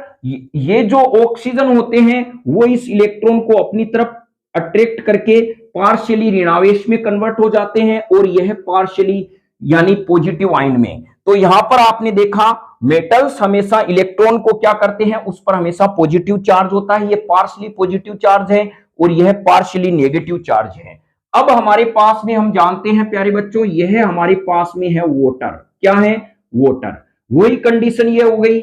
ये जो ऑक्सीजन होते हैं वो इस इलेक्ट्रॉन को अपनी तरफ अट्रैक्ट करके पार्शियली ऋणावेश में कन्वर्ट हो जाते हैं और यह पार्शियली यानी पॉजिटिव आयन में। तो यहां पर आपने देखा मेटल्स हमेशा इलेक्ट्रॉन को क्या करते हैं, उस पर हमेशा पॉजिटिव चार्ज होता है, ये पार्शियली पॉजिटिव चार्ज है और यह पार्शियली नेगेटिव चार्ज है। अब हमारे पास में हम जानते हैं प्यारे बच्चों, यह हमारे पास में है वाटर। क्या है, वाटर। वही कंडीशन ये हो गई,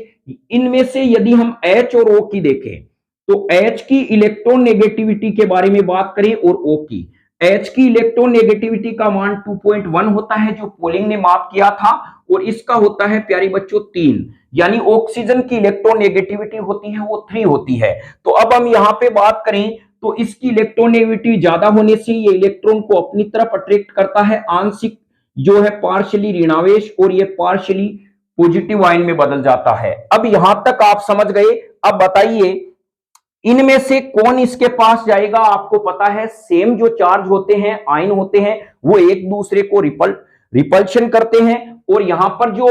इनमें से यदि हम H और O की देखें तो H की इलेक्ट्रॉन नेगेटिविटी के बारे में बात करें और O की, H की इलेक्ट्रॉन नेगेटिविटी का मान 2.1 होता है जो पोलिंग ने माप किया था, और इसका होता है प्यारे बच्चों 3। यानी ऑक्सीजन की इलेक्ट्रॉन नेगेटिविटी होती है वो 3 होती है। तो अब हम यहां पे बात करें तो इसकी इलेक्ट्रोनेगेटिविटी ज्यादा होने से ये इलेक्ट्रॉन को अपनी तरफ अट्रैक्ट करता है, आंशिक जो है पार्शियली ऋणावेश, और ये पार्शियली पॉजिटिव आयन में बदल जाता है। अब यहां तक आप समझ गए। अब बताइए इनमें से कौन इसके पास जाएगा। आपको पता है सेम जो चार्ज होते हैं, आयन होते हैं, वो एक दूसरे को रिपल्शन करते हैं, और यहां पर जो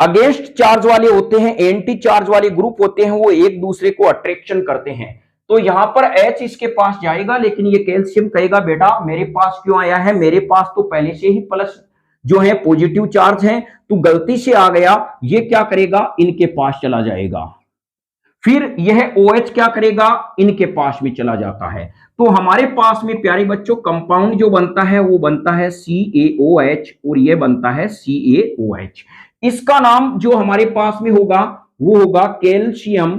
अगेंस्ट चार्ज वाले होते हैं, एंटी चार्ज वाले ग्रुप होते हैं, वो एक दूसरे को अट्रैक्शन करते हैं। तो यहां पर H इसके पास जाएगा, लेकिन ये कैल्शियम कहेगा बेटा मेरे पास क्यों आया है, मेरे पास तो पहले से ही प्लस जो है पॉजिटिव चार्ज है, तो गलती से आ गया, ये क्या करेगा, इनके पास चला जाएगा। फिर यह OH क्या करेगा, इनके पास में चला जाता है। तो हमारे पास में प्यारे बच्चों कंपाउंड जो बनता है वो बनता है CaOH और ये बनता है CaOH। इसका नाम जो हमारे पास में होगा वो होगा कैल्शियम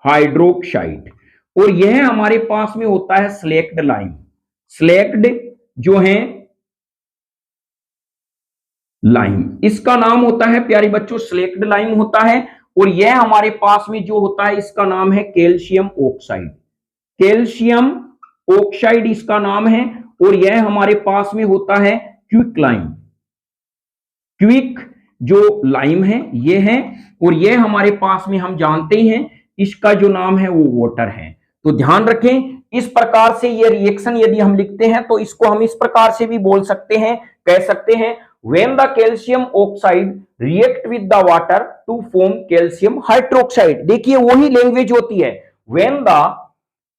हाइड्रोक्साइड। और यह हमारे पास में होता है स्लेक्ड लाइम। स्लेक्ड जो है लाइम, इसका नाम होता है प्यारे बच्चों स्लेक्ड लाइम होता है। और यह हमारे पास में जो होता है इसका नाम है कैल्शियम ऑक्साइड। कैल्शियम ऑक्साइड इसका नाम है। और यह हमारे पास में होता है क्विक लाइम। क्विक जो लाइम है ये है। और यह हमारे पास में हम जानते हैं इसका जो नाम है वो वाटर है। तो ध्यान रखें, इस प्रकार से ये रिएक्शन यदि हम लिखते हैं तो इसको हम इस प्रकार से भी बोल सकते हैं, कह सकते हैं when the calcium oxide react with the water to form calcium hydroxide। देखिए वही लैंग्वेज होती है, when the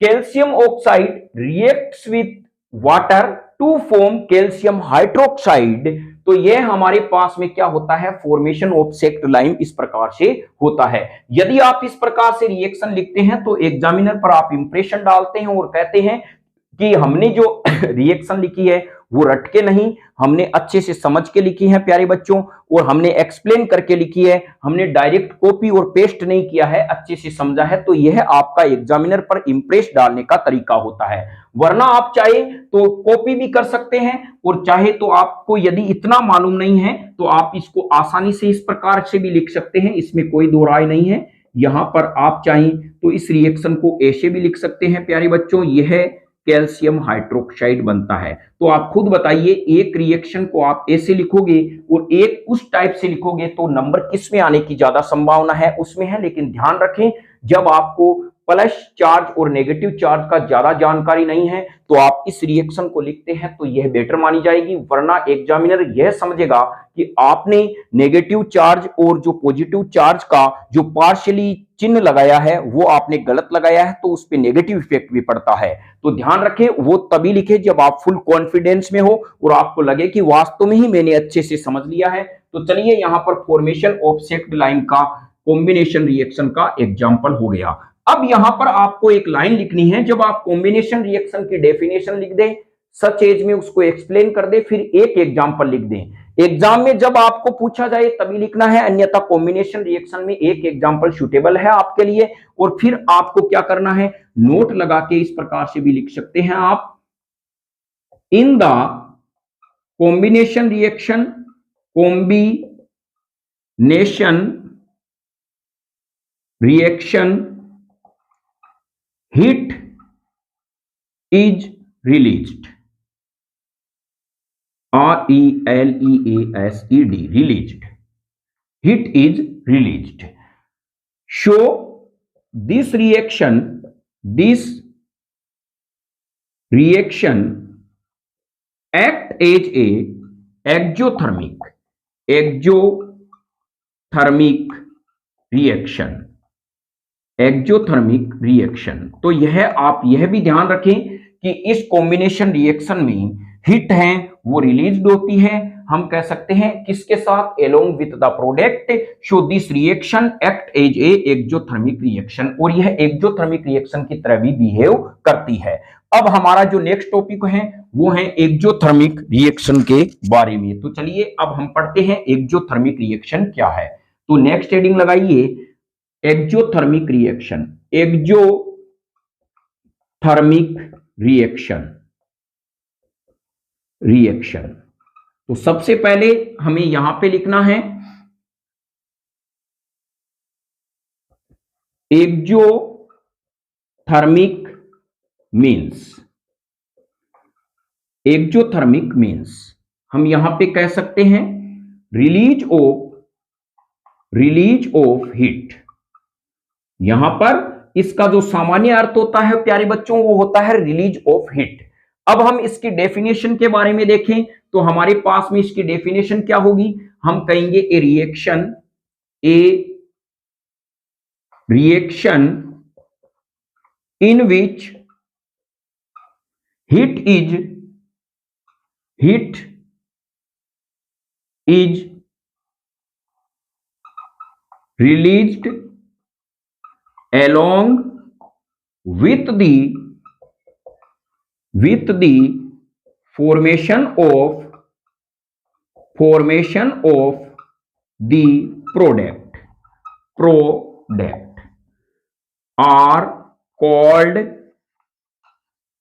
calcium oxide reacts with water to form calcium hydroxide। तो ये हमारे पास में क्या होता है, फॉर्मेशन ऑफ सेक्ट लाइम इस प्रकार से होता है। यदि आप इस प्रकार से रिएक्शन लिखते हैं तो एग्जामिनर पर आप इंप्रेशन डालते हैं और कहते हैं कि हमने जो रिएक्शन लिखी है वो रट के नहीं, हमने अच्छे से समझ के लिखी है प्यारे बच्चों, और हमने एक्सप्लेन करके लिखी है, हमने डायरेक्ट कॉपी और पेस्ट नहीं किया है, अच्छे से समझा है। तो यह आपका एग्जामिनर पर इंप्रेस डालने का तरीका होता है। वरना आप चाहे तो कॉपी भी कर सकते हैं, और चाहे तो आपको यदि इतना मालूम नहीं है तो आप इसको आसानी से इस प्रकार से भी लिख सकते हैं, इसमें कोई दो राय नहीं है। यहां पर आप चाहें तो इस रिएक्शन को ऐसे भी लिख सकते हैं प्यारे बच्चों, यह कैल्शियम हाइड्रोक्साइड बनता है। तो आप खुद बताइए, एक रिएक्शन को आप ऐसे लिखोगे और एक उस टाइप से लिखोगे तो नंबर किस में आने की ज्यादा संभावना है, उसमें है। लेकिन ध्यान रखें, जब आपको प्लस चार्ज और नेगेटिव चार्ज का ज्यादा जानकारी नहीं है तो आप इस रिएक्शन को लिखते हैं तो यह बेटर मानी जाएगी। वरना एग्जामिनर यह समझेगा कि आपने नेगेटिव चार्ज और जो पॉजिटिव चार्ज का जो पार्शियली चिन्ह लगाया है वो आपने गलत लगाया है, तो उस पर नेगेटिव इफेक्ट भी पड़ता है। तो ध्यान रखें, वो तभी लिखे जब आप फुल कॉन्फिडेंस में हो और आपको लगे कि वास्तव में ही मैंने अच्छे से समझ लिया है। तो चलिए यहां पर फॉर्मेशन ऑफ सेक्ट लाइन का कॉम्बिनेशन रिएक्शन का एग्जांपल हो गया। अब यहां पर आपको एक लाइन लिखनी है, जब आप कॉम्बिनेशन रिएक्शन की डेफिनेशन लिख दें, सच एज में उसको एक्सप्लेन कर दे, फिर एक एग्जांपल लिख दें। एग्जाम में जब आपको पूछा जाए तभी लिखना है, अन्यथा कॉम्बिनेशन रिएक्शन में एक एग्जांपल सूटेबल है आपके लिए। और फिर आपको क्या करना है, नोट लगा के इस प्रकार से भी लिख सकते हैं आप, in the combination reaction, heat is released, RELEASED, released, heat is released। So this reaction act as a exothermic reaction. तो यह आप यह भी ध्यान रखें कि इस कॉम्बिनेशन रिएक्शन में हीट है वो रिलीज्ड होती है, हम कह सकते हैं किसके साथ, along with the product. So this reaction act as a exothermic reaction, और यह एक्सोथर्मिक रिएक्शन की तरह भी बिहेव करती है। अब हमारा जो नेक्स्ट टॉपिक है वो है एक्सोथर्मिक रिएक्शन के बारे में। तो चलिए अब हम पढ़ते हैं एक्सोथर्मिक रिएक्शन क्या है। तो नेक्स्ट हेडिंग लगाइए, एक्सोथर्मिक रिएक्शन। रिएक्शन तो सबसे पहले हमें यहां पे लिखना है एक्सोथर्मिक मीन्स हम यहां पे कह सकते हैं रिलीज ऑफ हीट। यहां पर इसका जो सामान्य अर्थ होता है प्यारे बच्चों वो होता है रिलीज ऑफ हीट। अब हम इसकी डेफिनेशन के बारे में देखें तो हमारे पास में इसकी डेफिनेशन क्या होगी, हम कहेंगे ए reaction in which heat is heat is released along with the formation of the product are called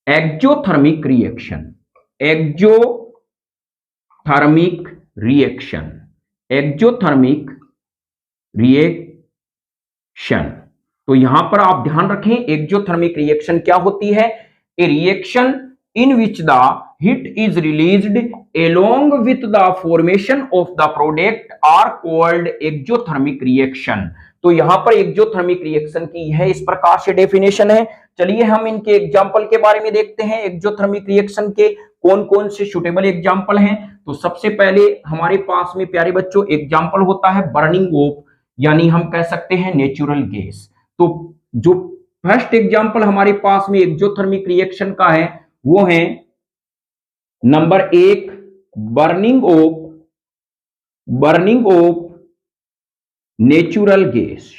exothermic reaction. exothermic reaction तो यहां पर आप ध्यान रखें, एक्सोथर्मिक रिएक्शन क्या होती है? A reaction in which the heat is released along with the formation of the product are called exothermic reaction. तो यहां पर एक्सोथर्मिक रिएक्शन की है इस प्रकार से डेफिनेशन है। चलिए हम इनके एग्जांपल के बारे में देखते हैं। एक्सोथर्मिक रिएक्शन के कौन कौन से सुटेबल एग्जांपल हैं? तो सबसे पहले हमारे पास में प्यारे बच्चों एग्जांपल होता है बर्निंग ऑफ, यानी हम कह सकते हैं नेचुरल गैस। तो जो फर्स्ट एग्जांपल हमारे पास में एक्सोथर्मिक रिएक्शन का है वो है number 1 burning of natural gas,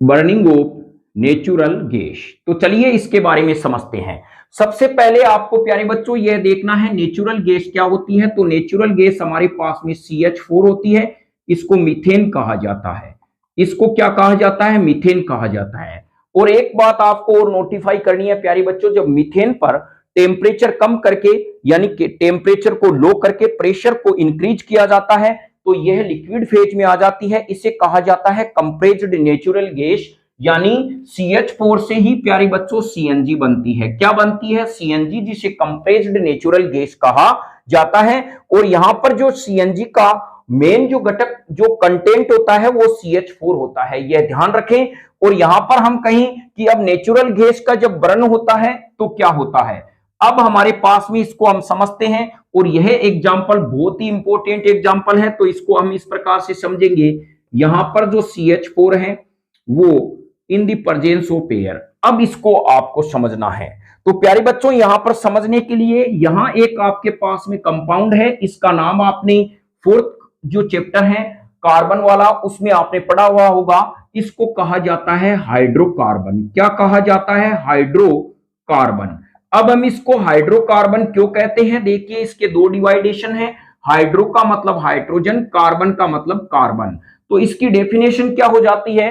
burning of natural gas. तो चलिए इसके बारे में समझते हैं। सबसे पहले आपको प्यारे बच्चों यह देखना है नेचुरल गैस क्या होती है। तो नेचुरल गैस हमारे पास में CH4 होती है, इसको मीथेन कहा जाता है। इसको क्या कहा जाता है? मीथेन कहा जाता है। और एक बात आपको और नोटिफाई करनी है प्यारे बच्चों, जब मीथेन पर टेम्परेचर कम करके यानी कि टेम्परेचर को लो करके प्रेशर को इंक्रीज किया जाता है तो यह लिक्विड फेज में आ जाती है। इसे कहा जाता है कंप्रेस्ड नेचुरल गैस, यानी CH4 से ही प्यारे बच्चों CNG बनती है। क्या बनती है? CNG, जिसे कंप्रेस्ड नेचुरल गैस कहा जाता है। और यहां पर जो CNG का मेन जो घटक जो कंटेंट होता है वो CH4 होता है, यह ध्यान रखें। और यहां पर हम कहें कि अब नेचुरल गैस का जब बर्न होता है तो क्या होता है, अब हमारे पास में इसको हम समझते हैं। और यह एग्जांपल बहुत ही इंपॉर्टेंट एग्जांपल है, तो इसको हम इस प्रकार से समझेंगे। यहां पर जो CH4 है वो इन द प्रेजेंस ऑफ एयर, अब इसको आपको समझना है। तो प्यारे बच्चों यहां पर समझने के लिए यहां एक आपके पास में कंपाउंड है, इसका नाम आपने फोर्थ जो चैप्टर है कार्बन वाला उसमें आपने पढ़ा हुआ होगा। इसको कहा जाता है हाइड्रोकार्बन। क्या कहा जाता है? हाइड्रोकार्बन। अब हम इसको हाइड्रोकार्बन क्यों कहते हैं? देखिए इसके दो डिवाइडेशन है। हाइड्रो का मतलब हाइड्रोजन, कार्बन का मतलब कार्बन। तो इसकी डेफिनेशन क्या हो जाती है?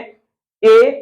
ए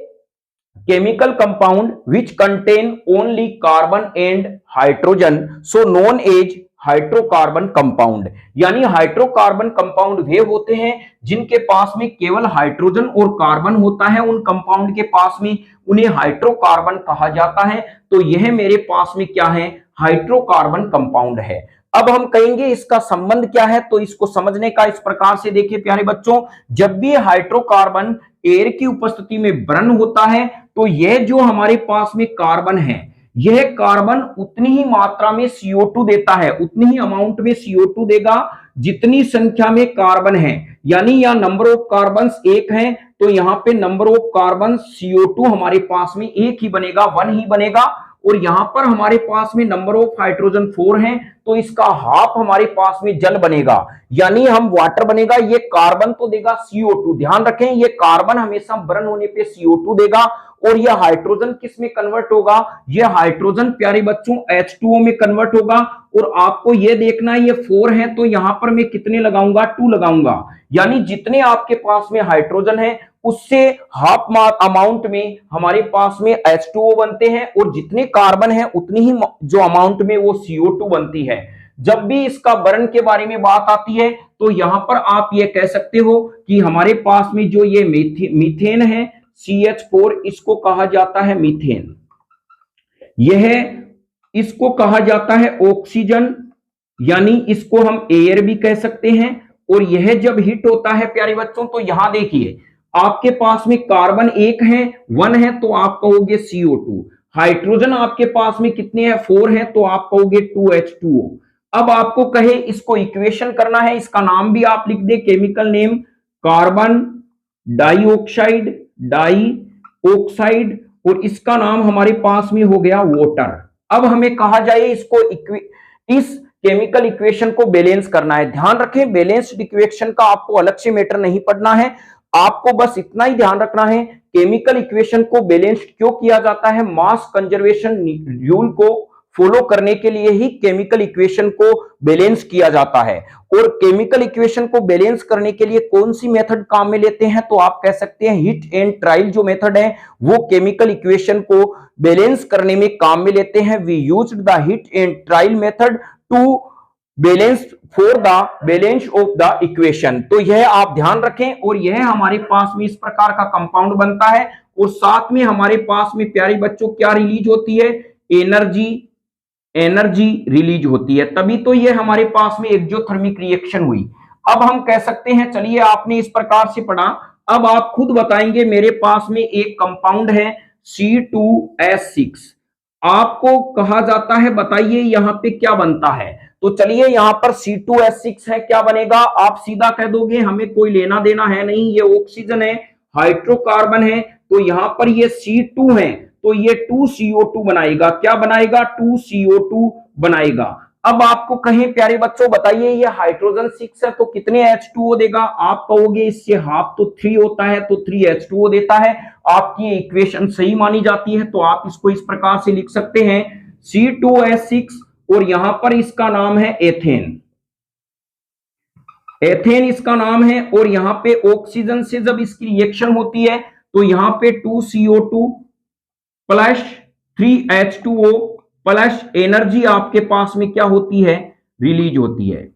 chemical compound which contain only carbon and hydrogen so known as hydrocarbon compound. यानी हाइड्रोकार्बन कंपाउंड वे होते हैं जिनके पास में केवल हाइड्रोजन और कार्बन होता है, उन कंपाउंड के पास में उन्हें हाइड्रोकार्बन कहा जाता है। तो यह मेरे पास में क्या है? हाइड्रोकार्बन कंपाउंड है। अब हम कहेंगे इसका संबंध क्या है, तो इसको समझने का इस प्रकार से देखिए प्यारे बच्चों, जब भी हाइड्रोकार्बन एयर की उपस्थिति में बर्न होता है तो यह जो हमारे पास में कार्बन है, यह कार्बन उतनी ही मात्रा में CO2 देता है, उतनी ही अमाउंट में CO2 देगा जितनी संख्या में कार्बन है। यानी यहां नंबर ऑफ कार्बन्स 1 है तो यहां पे नंबर ऑफ कार्बन CO2 हमारे पास में एक ही बनेगा, 1 ही बनेगा। और यहां पर हमारे पास में नंबर ऑफ हाइड्रोजन 4 है तो इसका हाफ हमारे पास में जल बनेगा, यानी हम वाटर बनेगा। ये कार्बन तो देगा CO2, ध्यान रखें ये कार्बन हमेशा बर्न होने पे CO2 देगा। और यह हाइड्रोजन किस में कन्वर्ट होगा? यह हाइड्रोजन प्यारे बच्चों H2O में कन्वर्ट होगा। और आपको यह देखना है ये 4 है तो यहां पर मैं कितने लगाऊंगा? 2 लगाऊंगा। यानी जितने आपके पास में हाइड्रोजन है उससे हाफ अमाउंट में हमारे पास में H2O बनते हैं और जितने कार्बन है उतनी ही जो अमाउंट में वो CO2 बनती है। जब भी इसका बर्न के बारे में बात आती है तो यहां पर आप ये कह सकते हो कि हमारे पास में जो ये मीथेन है CH4, इसको कहा जाता है मीथेन। यह इसको कहा जाता है ऑक्सीजन, यानी इसको हम एयर भी कह सकते हैं। और यह जब हिट होता है प्यारे बच्चों तो यहां देखिए आपके पास में कार्बन 1 है, 1 है तो आप कहोगे CO2। हाइड्रोजन आपके पास में कितने हैं? 4 है तो आप कहोगे 2H2O। अब आपको कहे इसको इक्वेशन करना है, इसका नाम भी आप लिख दे, केमिकल नेम कार्बन डाइऑक्साइड, और इसका नाम हमारे पास में हो गया वाटर। अब हमें कहा जाए इसको इस केमिकल इक्वेशन को बैलेंस करना है। ध्यान रखें, बैलेंस्ड इक्वेशन का आपको अलग से मैटर नहीं पढ़ना है, आपको बस इतना ही ध्यान रखना है केमिकल इक्वेशन को बैलेंस्ड क्यों किया जाता है। मास कंजर्वेशन रूल को फॉलो करने के लिए ही केमिकल इक्वेशन को बैलेंस किया जाता है। और केमिकल इक्वेशन को बैलेंस करने के लिए कौन सी मेथड काम में लेते हैं, तो आप कह सकते हैं हिट एंड ट्रायल जो मेथड है वो केमिकल इक्वेशन को बैलेंस करने में काम में लेते हैं। We used the hit and trial method to balance for the balance of the equation. तो यह आप ध्यान रखें, और यह हमारे पास में इस प्रकार का कंपाउंड बनता है, और साथ में हमारे पास में प्यारे बच्चों क्या रिलीज होती है, एनर्जी रिलीज होती है, तभी तो ये हमारे पास में एक्सोथर्मिक रिएक्शन हुई। अब हम कह सकते हैं, चलिए आपने इस प्रकार से पढ़ा, अब आप खुद बताएंगे मेरे पास में एक कंपाउंड है C2H6, आपको कहा जाता है बताइए यहां पे क्या बनता है। तो चलिए यहां पर C2H6 है, क्या बनेगा, आप सीधा कह दोगे हमें कोई लेना देना है नहीं, ये ऑक्सीजन है, हाइड्रोकार्बन है, तो यहां पर ये C2 है तो ये 2CO2 बनाएगा, क्या बनाएगा, 2CO2 बनाएगा। अब आपको कहें प्यारे बच्चों बताइए ये हाइड्रोजन 6 है तो कितने H2O देगा, आप कहोगे इससे हाफ तो 3 होता है तो 3H2O देता है, आपकी इक्वेशन सही मानी जाती है। तो आप इसको इस प्रकार से लिख सकते हैं C2H6 और यहां पर इसका नाम है एथेन, एथेन इसका नाम है, और यहां पे ऑक्सीजन से जब इसकी रिएक्शन होती है तो यहां पे 2CO2 plus 3H2O plus energy आपके पास में क्या होती है, रिलीज होती है,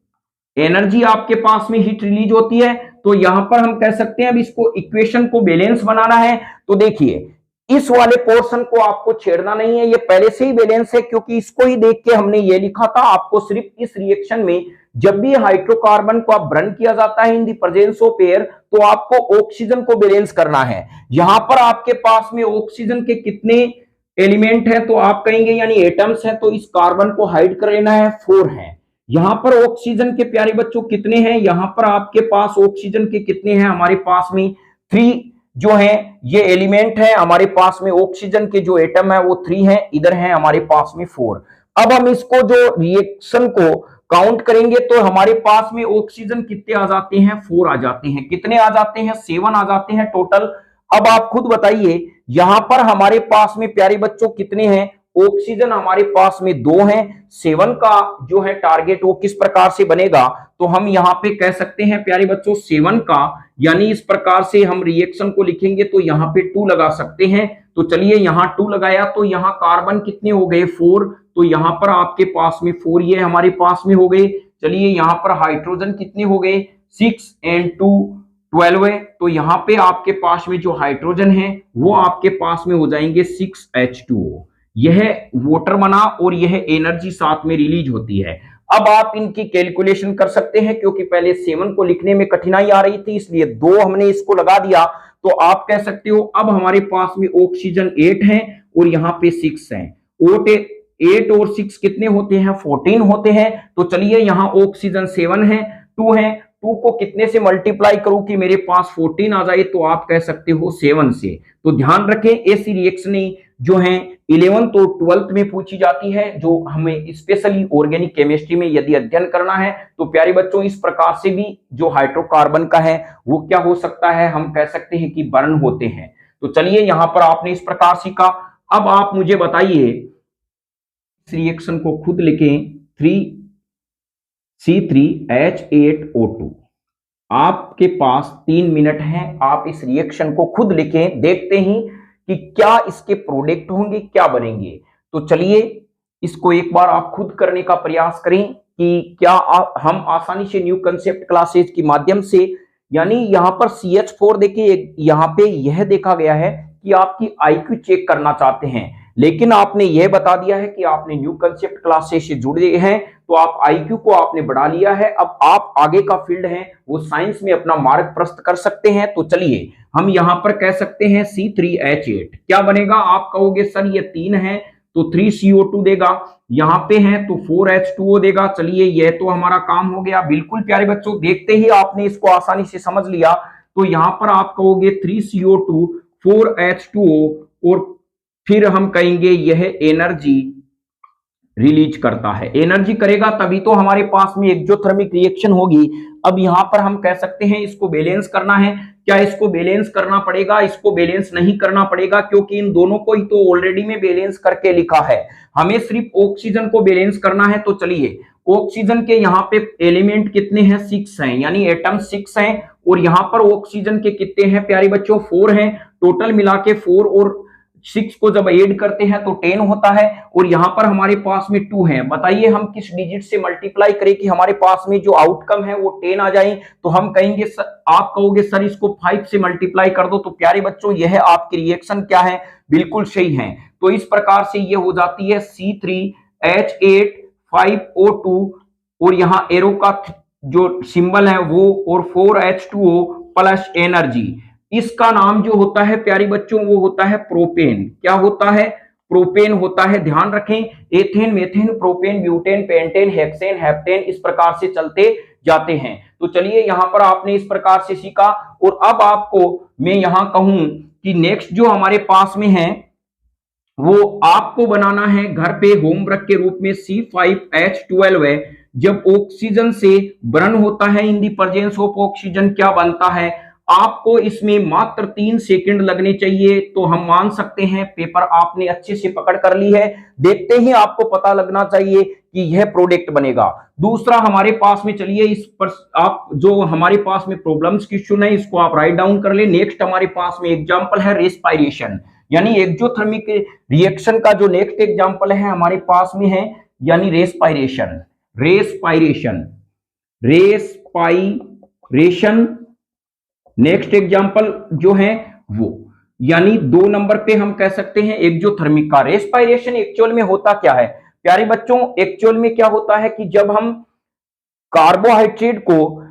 एनर्जी आपके पास में हीट रिलीज होती है। तो यहां पर हम कह सकते हैं अब इसको इक्वेशन को बैलेंस बनाना है, तो देखिए इस वाले पोर्शन को आपको छेड़ना नहीं है, ये पहले से ही बैलेंस है क्योंकि इसको ही देख के हमने ये लिखा था। आपको सिर्फ इस रिएक्शन में जब भी हाइड्रोकार्बन को आप बर्न किया जाता है इन द प्रेजेंस ऑफ एयर, तो आपको ऑक्सीजन को बैलेंस करना है। यहां पर आपके पास में ऑक्सीजन के कितने एलिमेंट है, तो आप कहेंगे यानी एटम्स है, तो इस कार्बन को हाइड कर लेना है, 4 है। यहां पर ऑक्सीजन के प्यारे बच्चों कितने हैं, यहां पर आपके पास ऑक्सीजन के कितने हैं, हमारे पास में 3 जो है ये एलिमेंट है, हमारे पास में ऑक्सीजन के जो एटम है वो 3 है, इधर है हमारे पास में 4। अब हम इसको जो रिएक्शन को काउंट करेंगे तो हमारे पास में ऑक्सीजन कितने आ जाते हैं, 4 आ जाते हैं, कितने आ जाते हैं, 7 आ जाते हैं टोटल। अब आप खुद बताइए यहां पर हमारे पास में प्यारे बच्चों कितने हैं, ऑक्सीजन हमारे पास में 2 हैं, 7 का जो है टारगेट वो किस प्रकार से बनेगा, तो हम यहां पे कह सकते हैं प्यारे बच्चों 7 का, यानी इस प्रकार से हम रिएक्शन को लिखेंगे तो यहां पे 2 लगा सकते हैं। तो चलिए यहां 2 लगाया तो यहां कार्बन कितने हो गए, 4, तो यहां पर आपके पास में 4 ये हमारे पास में हो गए। चलिए यहां पर हाइड्रोजन कितने हो गए, 6 and 2 12 है, तो यहां पे आपके पास में जो हाइड्रोजन है वो आपके पास में हो जाएंगे 6H2O, यह वाटर बना और यह एनर्जी साथ में रिलीज होती है। अब आप इनकी कैलकुलेशन कर सकते हैं, क्योंकि पहले 7 को लिखने में कठिनाई आ रही थी इसलिए 2 हमने इसको लगा दिया, तो आप कह सकते हो अब हमारे पास में ऑक्सीजन 8 है और यहाँ पे 6 है, 8 और 6 कितने होते हैं, 14 होते हैं। तो चलिए यहाँ ऑक्सीजन 7 है, 2 है, 2 को कितने से मल्टीप्लाई करूं कि मेरे पास 14 आ जाए, तो आप कह सकते हो 7 से। तो ध्यान रखें ऐसी रिएक्शन जो है 11th और 12th में पूछी जाती है, जो हमें स्पेशली ऑर्गेनिक केमिस्ट्री में यदि अध्ययन करना है, तो प्यारे बच्चों इस प्रकार से भी जो हाइड्रोकार्बन का है वो क्या हो सकता है, हम कह सकते हैं कि बर्न होते हैं। तो चलिए यहां पर आपने इस प्रकार सीखा। अब आप मुझे बताइए इस रिएक्शन को खुद लिखें, 3C3H8O2। आपके पास 3 मिनट हैं, आप इस रिएक्शन को खुद लिखें, देखते ही कि क्या इसके प्रोडक्ट होंगे, क्या बनेंगे। तो चलिए इसको एक बार आप खुद करने का प्रयास करें कि क्या हम आसानी से न्यू कंसेप्ट क्लासेज के माध्यम से, यानी यहां पर CH4 देखिए, यहां पे यह देखा गया है कि आपकी IQ चेक करना चाहते हैं, लेकिन आपने यह बता दिया है कि आपने न्यू कंसेप्ट क्लासेस से जुड़े हैं, तो आप IQ को आपने बढ़ा लिया है। अब आप आगे का फील्ड है वो साइंस में अपना मार्ग प्रशस्त कर सकते हैं। तो चलिए हम यहां पर कह सकते हैं C3H8 क्या बनेगा, आप कहोगे सर ये 3 है तो 3CO2 देगा, यहां पे है तो 4H2O देगा। चलिए यह तो हमारा काम हो गया। बिल्कुल प्यारे बच्चों, देखते ही आपने इसको आसानी से समझ लिया। तो यहां पर आप कहोगे 3CO2 4H2O और फिर हम कहेंगे यह एनर्जी रिलीज करता है। एनर्जी करेगा तभी तो हमारे पास में एक्सोथर्मिक रिएक्शन होगी। अब यहां पर हम कह सकते हैं इसको बैलेंस करना है। क्या इसको बैलेंस करना पड़ेगा? इसको बैलेंस नहीं करना पड़ेगा, क्योंकि इन दोनों को ही तो ऑलरेडी में बैलेंस करके लिखा है। हमें सिर्फ ऑक्सीजन को बैलेंस करना है। तो चलिए, ऑक्सीजन के यहाँ पे एलिमेंट कितने हैं? 6 हैं, यानी एटम 6 हैं। और यहाँ पर ऑक्सीजन के कितने हैं प्यारे बच्चों? 4 हैं। टोटल मिला के 4 और 6 को जब ऐड करते हैं तो 10 होता है। और यहाँ पर हमारे पास में 2 है। बताइए हम किस डिजिट से मल्टीप्लाई करें कि हमारे पास में जो आउटकम है वो 10 आ जाए? तो हम कहेंगे आप कहोगे सर इसको 5 से मल्टीप्लाई कर दो। तो प्यारे बच्चों यह आपकी रिएक्शन क्या है? बिल्कुल सही है। तो इस प्रकार से ये हो जाती है C3H8 5O2 और यहाँ एरो का जो सिंबल है वो, और 4H2O प्लस एनर्जी। इसका नाम जो होता है प्यारी बच्चों वो होता है प्रोपेन। क्या होता है? प्रोपेन होता है। ध्यान रखें, ethane, methane, propane, butane, pentane, hexane, heptane, इस प्रकार से चलते जाते हैं। तो चलिए यहां पर आपने इस प्रकार से सीखा। और अब आपको मैं यहां कहूं कि नेक्स्ट जो हमारे पास में है वो आपको बनाना है घर पे होमवर्क के रूप में। C5H12 है। जब ऑक्सीजन से बर्न होता है in the presence of oxygen, क्या बनता है? आपको इसमें मात्र 3 सेकंड लगने चाहिए। तो हम मान सकते हैं पेपर आपने अच्छे से पकड़ कर ली है। देखते ही आपको पता लगना चाहिए कि यह प्रोडक्ट बनेगा। दूसरा हमारे पास में, चलिए इस पर आप जो हमारे पास में प्रॉब्लम्स क्वेश्चन है इसको आप राइट डाउन कर ले। नेक्स्ट हमारे पास में एग्जांपल है रेस्पिरेशन, यानी एक्सोथर्मिक रिएक्शन का जो नेक्स्ट एग्जांपल है हमारे पास में है, यानी respiration. Respiration, respiration next example जो है वो, यानी 2 नंबर पे हम कह सकते हैं एक्सोथर्मिक का। रेस्पिरेशन एक्चुअल में होता क्या है प्यारे बच्चों? एक्चुअल में क्या होता है कि जब हम कार्बोहाइड्रेट को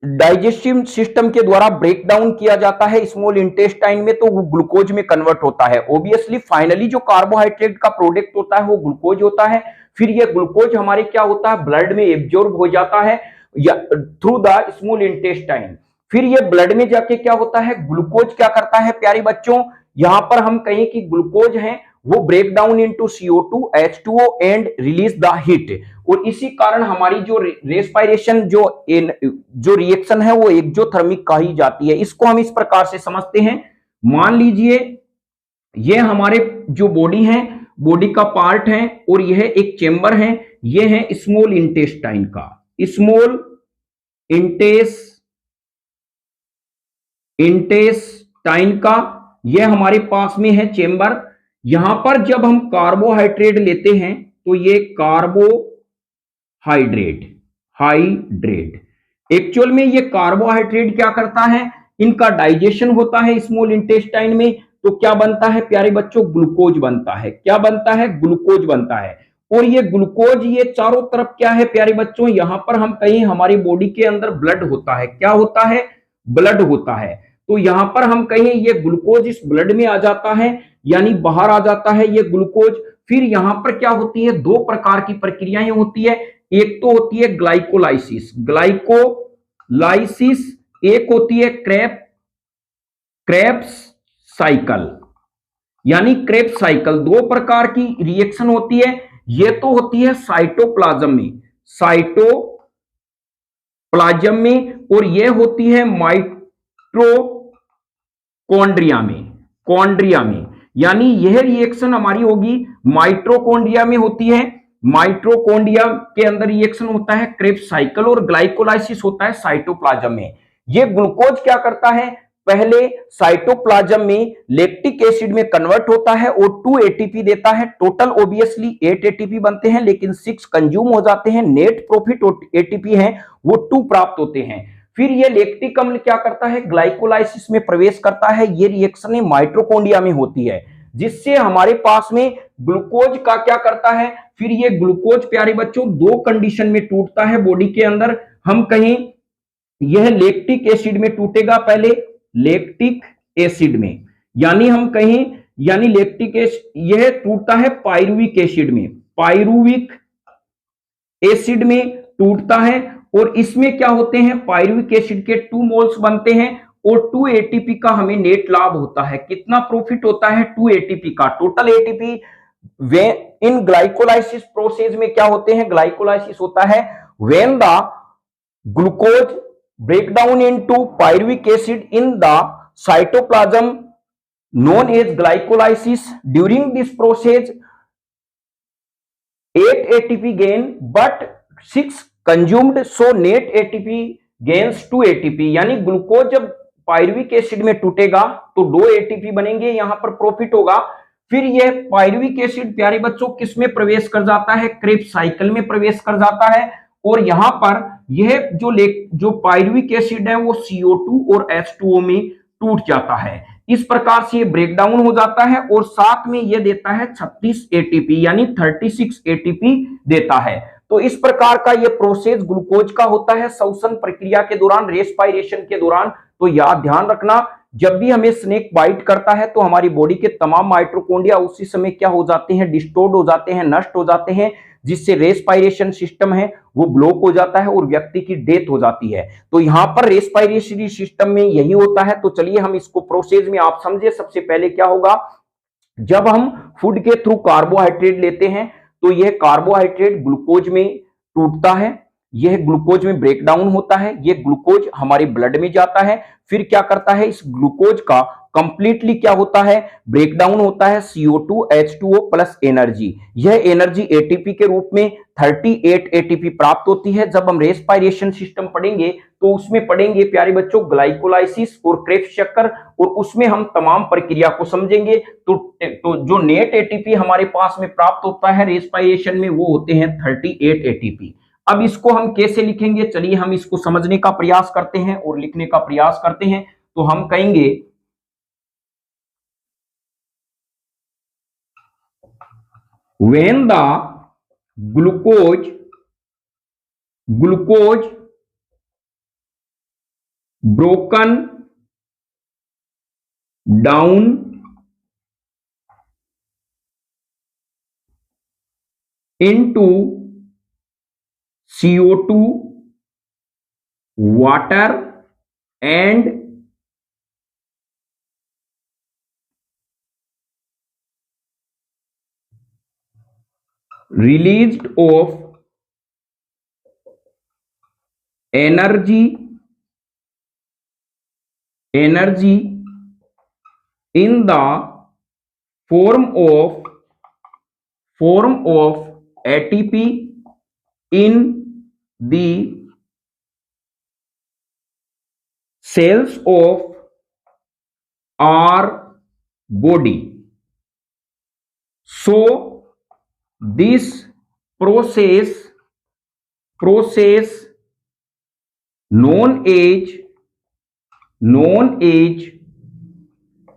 डाइजेस्टिव सिस्टम के द्वारा ब्रेक डाउन किया जाता है स्मॉल इंटेस्टाइन में, तो वो ग्लूकोज में कन्वर्ट होता है। ऑब्वियसली फाइनली जो कार्बोहाइड्रेट का प्रोडक्ट होता है वो ग्लूकोज होता है। फिर ये ग्लूकोज हमारे क्या होता है? ब्लड में एब्जॉर्ब हो जाता है थ्रू द स्मॉल इंटेस्टाइन। फिर ये ब्लड में जाके क्या होता है? ग्लूकोज क्या करता है प्यारे बच्चों? यहां पर हम कहें कि ग्लूकोज है वो break down into CO2 H2O and release the heat. और इसी कारण हमारी जो रेस्पिरेशन जो रिएक्शन है वो एक्सोथर्मिक कही जाती है। इसको हम इस प्रकार से समझते हैं। मान लीजिए ये हमारे जो बॉडी है, बॉडी का पार्ट है और यह एक चेंबर है। ये है स्मॉल इंटेस्टाइन का, स्मॉल इंटेस्टाइन का यह हमारे पास में है चेंबर। यहां पर जब हम कार्बोहाइड्रेट लेते हैं तो ये हाइड्रेट एक्चुअल में ये कार्बोहाइड्रेट क्या करता है? इनका डाइजेशन होता है स्मॉल इंटेस्टाइन में। तो क्या बनता है प्यारे बच्चों? ग्लूकोज बनता है। क्या बनता है? ग्लूकोज बनता है। और ये ग्लूकोज ये चारों तरफ क्या है प्यारे बच्चों? यहां पर हम कहीं हमारी बॉडी के अंदर ब्लड होता है। क्या होता है? ब्लड होता है। तो यहां पर हम कहें ये ग्लूकोज इस ब्लड में आ जाता है, यानी बाहर आ जाता है ये ग्लूकोज। फिर यहां पर क्या होती है? 2 प्रकार की प्रक्रियाएं होती है। एक तो होती है ग्लाइकोलाइसिस, एक होती है क्रेब्स साइकिल, यानी क्रेब्स साइकिल। 2 प्रकार की रिएक्शन होती है। ये तो होती है साइटोप्लाज्म में, और ये होती है कॉन्ड्रिया में, यानी यह रिएक्शन हमारी होगी माइटोकॉन्ड्रिया में होती है। माइटोकॉन्ड्रिया के अंदर रिएक्शन होता है क्रेब्स साइकिल, और ग्लाइकोलाइसिस होता है साइटोप्लाज्म में। ये ग्लूकोज क्या करता है? पहले साइटोप्लाज्म में लैक्टिक एसिड में कन्वर्ट होता है और 2 एटीपी देता है। टोटल ऑब्वियसली 8 एटीपी बनते हैं, लेकिन 6 कंज्यूम हो जाते हैं। नेट प्रॉफिट एटीपी है वो 2 प्राप्त होते हैं। फिर ये लैक्टिक अम्ल क्या करता है? ग्लाइकोलाइसिस में प्रवेश करता है। ये रिएक्शन माइटोकॉन्ड्रिया में होती है, जिससे हमारे पास में ग्लूकोज का क्या करता है? फिर ये ग्लूकोज प्यारे बच्चों 2 कंडीशन में टूटता है बॉडी के अंदर। हम कहें यह लैक्टिक एसिड में टूटेगा, पहले लैक्टिक एसिड में, यानी हम कहें यानी लैक्टिक एसिड यह टूटता है पायरुविक एसिड में टूटता है। और इसमें क्या होते हैं? पायरुविक एसिड के 2 मोल्स बनते हैं और 2 एटीपी का हमें नेट लाभ होता है। कितना प्रॉफिट होता है? 2 एटीपी का। टोटल एटीपी वे इन ग्लाइकोलाइसिस प्रोसेस में क्या होते हैं, ग्लाइकोलाइसिस होता है when the glucose break down into pyruvic acid in the cytoplasm known as glycolysis. During this process 8 ATP gain but 6 consumed, so net ATP gains 2 ATP. यानी glucose जब pyruvic acid में टूटेगा तो 2 ATP बनेंगे, यहां पर प्रॉफिट होगा। फिर यह पायरुविक एसिड प्यारे बच्चों किस में प्रवेश कर जाता है, क्रेब्स साइकिल में प्रवेश कर जाता है, और यहां पर यह जो पायरुविक एसिड है वो CO2 और H2O में टूट जाता है। इस प्रकार से ये ब्रेकडाउन हो जाता है और साथ में ये देता है 36 एटीपी यानी 36 एटीपी देता है। तो इस प्रकार का ये प्रोसेस ग्लूकोज का होता है श्वसन प्रक्रिया के दौरान, रेस्पिरेशन के दौरान। तो याद ध्यान रखना, जब भी हमें स्नेक बाइट करता है तो हमारी बॉडी के तमाम माइटोकॉन्ड्रिया उसी समय क्या हो जाते हैं, डिस्टोर्ड हो जाते हैं, नष्ट हो जाते हैं, जिससे रेस्पिरेशन सिस्टम है वो ब्लॉक हो जाता है और व्यक्ति की डेथ हो जाती है। तो यहां पर रेस्पिरेटरी सिस्टम में यही होता है। तो चलिए हम इसको प्रोसेस में आप समझे। सबसे पहले क्या होगा, जब हम फूड के थ्रू कार्बोहाइड्रेट लेते हैं तो यह कार्बोहाइड्रेट ग्लूकोज में टूटता है, यह ग्लूकोज में ब्रेकडाउन होता है, यह ग्लूकोज हमारे ब्लड में जाता है। फिर क्या करता है, इस ग्लूकोज का कंप्लीटली क्या होता है, ब्रेकडाउन होता है CO2 H2O प्लस एनर्जी। यह एनर्जी एटीपी के रूप में 38 एटीपी प्राप्त होती है। जब हम रेस्पिरेशन सिस्टम पढ़ेंगे तो उसमें पढ़ेंगे प्यारे बच्चों ग्लाइकोलाइसिस और क्रेब्स चक्कर, और उसमें हम तमाम प्रक्रिया को समझेंगे। तो जो नेट एटीपी हमारे पास में प्राप्त होता है रेस्पिरेशन में वो होते हैं 38 एटीपी। अब इसको हम कैसे लिखेंगे, चलिए हम इसको समझने का प्रयास करते हैं और लिखने का प्रयास करते हैं। तो हम कहेंगे when the glucose broken down into CO2, water and released of energy in the form of ATP in the cells of our body. So this process known as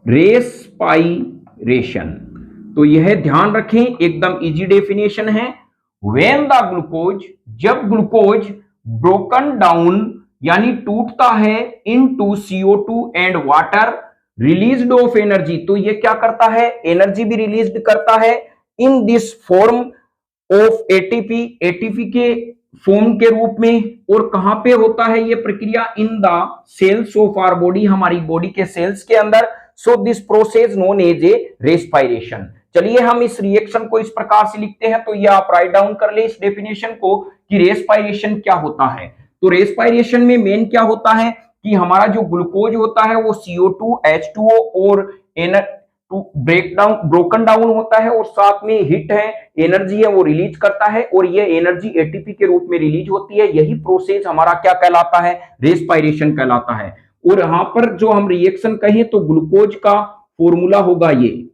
respiration. तो यह ध्यान रखें, एकदम इजी डेफिनेशन है। When the glucose, जब glucose broken down यानी टूटता है into CO2 and water, released of energy, तो ये क्या करता है, एनर्जी भी रिलीज करता है in this form of ATP, ATP के फॉर्म के रूप में। और कहां पे होता है ये प्रक्रिया, in the cells of our body, हमारी बॉडी के सेल्स के अंदर। So this process known as a respiration. चलिए हम इस रिएक्शन को इस प्रकार से लिखते हैं। तो ये आप राइट डाउन कर ले इस डेफिनेशन को कि रेस्पिरेशन क्या होता है। तो रेस्पिरेशन में मेन क्या होता है कि हमारा जो ग्लूकोज होता है वो CO2 H2O और ब्रोकन डाउन होता है, और साथ में हिट है, एनर्जी है वो रिलीज करता है, और ये एनर्जी एटीपी के रूप में रिलीज होती है। यही प्रोसेस हमारा क्या कहलाता है, रेस्पिरेशन कहलाता है। और यहां पर जो हम रिएक्शन कहें तो ग्लूकोज का फॉर्मूला होगा, ये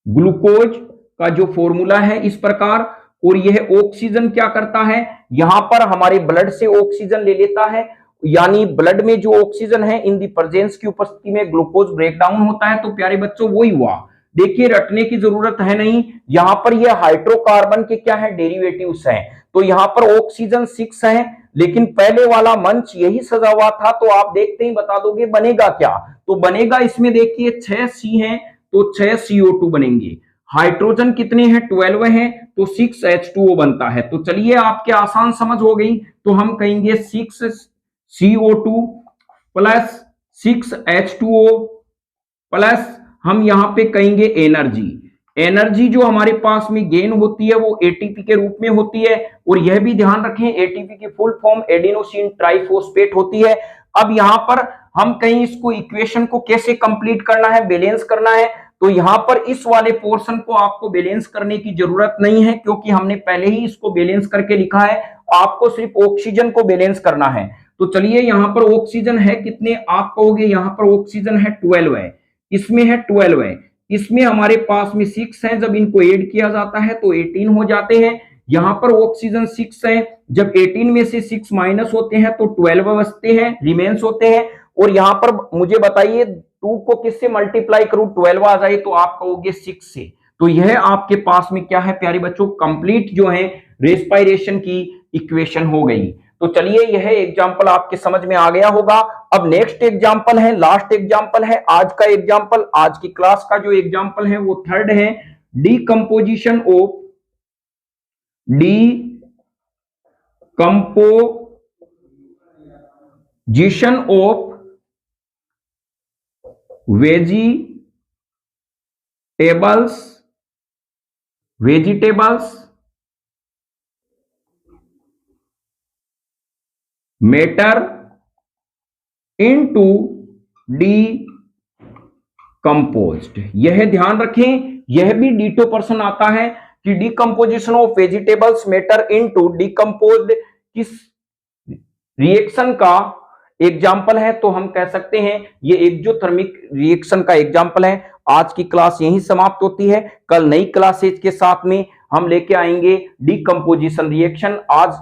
ग्लूकोज का जो फॉर्मूला है इस प्रकार। और यह ऑक्सीजन क्या करता है, यहां पर हमारे ब्लड से ऑक्सीजन ले लेता है, यानी ब्लड में जो ऑक्सीजन है इन दी प्रेजेंस की उपस्थिति में ग्लूकोज ब्रेकडाउन होता है। तो प्यारे बच्चों वही हुआ, देखिए रटने की जरूरत है नहीं, यहां पर ये हाइड्रोकार्बन के क्या है, डेरिवेटिव्स हैं। तो यहां पर ऑक्सीजन 6 है, लेकिन पहले वाला मंच यही सजा हुआ था। तो आप देखते ही बता दोगे बनेगा क्या, तो बनेगा इसमें देखिए 6 C हैं तो 6 CO2 बनेंगे, हाइड्रोजन कितने हैं 12 हैं तो 6 H2O बनता है। तो चलिए आपके आसान समझ हो गई, तो हम कहेंगे 6 CO2 प्लस 6 H2O प्लस हम यहां पे कहेंगे एनर्जी। एनर्जी जो हमारे पास में गेन होती है वो एटीपी के रूप में होती है, और यह भी ध्यान रखें एटीपी की फुल फॉर्म एडिनोसिन ट्राइफॉस्फेट होती है। अब यहां पर हम कहीं इसको इक्वेशन को कैसे कंप्लीट करना है, बैलेंस करना है, तो यहां पर इस वाले पोर्शन को आपको बैलेंस करने की जरूरत नहीं है, क्योंकि हमने पहले ही इसको बैलेंस करके लिखा है। आपको सिर्फ ऑक्सीजन को बैलेंस करना है। तो चलिए यहां पर ऑक्सीजन है कितने, आप कहोगे यहां पर ऑक्सीजन है 12 है, इसमें है 12 है, इसमें हमारे पास में 6 है, जब इनको ऐड किया जाता है तो 18 हो जाते हैं। यहां पर ऑक्सीजन 6 है, जब 18 में से 6 माइनस होते हैं तो 12 बचते हैं, रिमेन्स होते हैं। और यहां पर मुझे बताइए 2 को किससे मल्टीप्लाई करूं 12 आ जाए, तो आप कहोगे 6 से। तो यह आपके पास में क्या है प्यारे बच्चों, कंप्लीट जो है रेस्पिरेशन की इक्वेशन हो गई। तो चलिए यह एग्जांपल आपके समझ में आ गया होगा। अब नेक्स्ट एग्जांपल है, लास्ट एग्जांपल है आज का एग्जांपल, आज की क्लास का जो एग्जांपल है वो थर्ड है, decomposition of vegetables matter into decomposed. यह ध्यान रखें, यह भी डीटो पर्सन आता है कि decomposition of vegetables matter into decomposed किस रिएक्शन का एग्जाम्पल है, तो हम कह सकते हैं ये एक्सोथर्मिक रिएक्शन का एग्जाम्पल है। आज की क्लास यहीं समाप्त होती है, कल नई क्लासेज के साथ में हम लेके आएंगे डीकंपोजिशन रिएक्शन। आज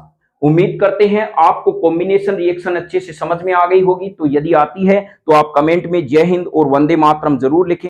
उम्मीद करते हैं आपको कॉम्बिनेशन रिएक्शन अच्छे से समझ में आ गई होगी। तो यदि आती है तो आप कमेंट में जय हिंद और वंदे मातरम जरूर लिखें।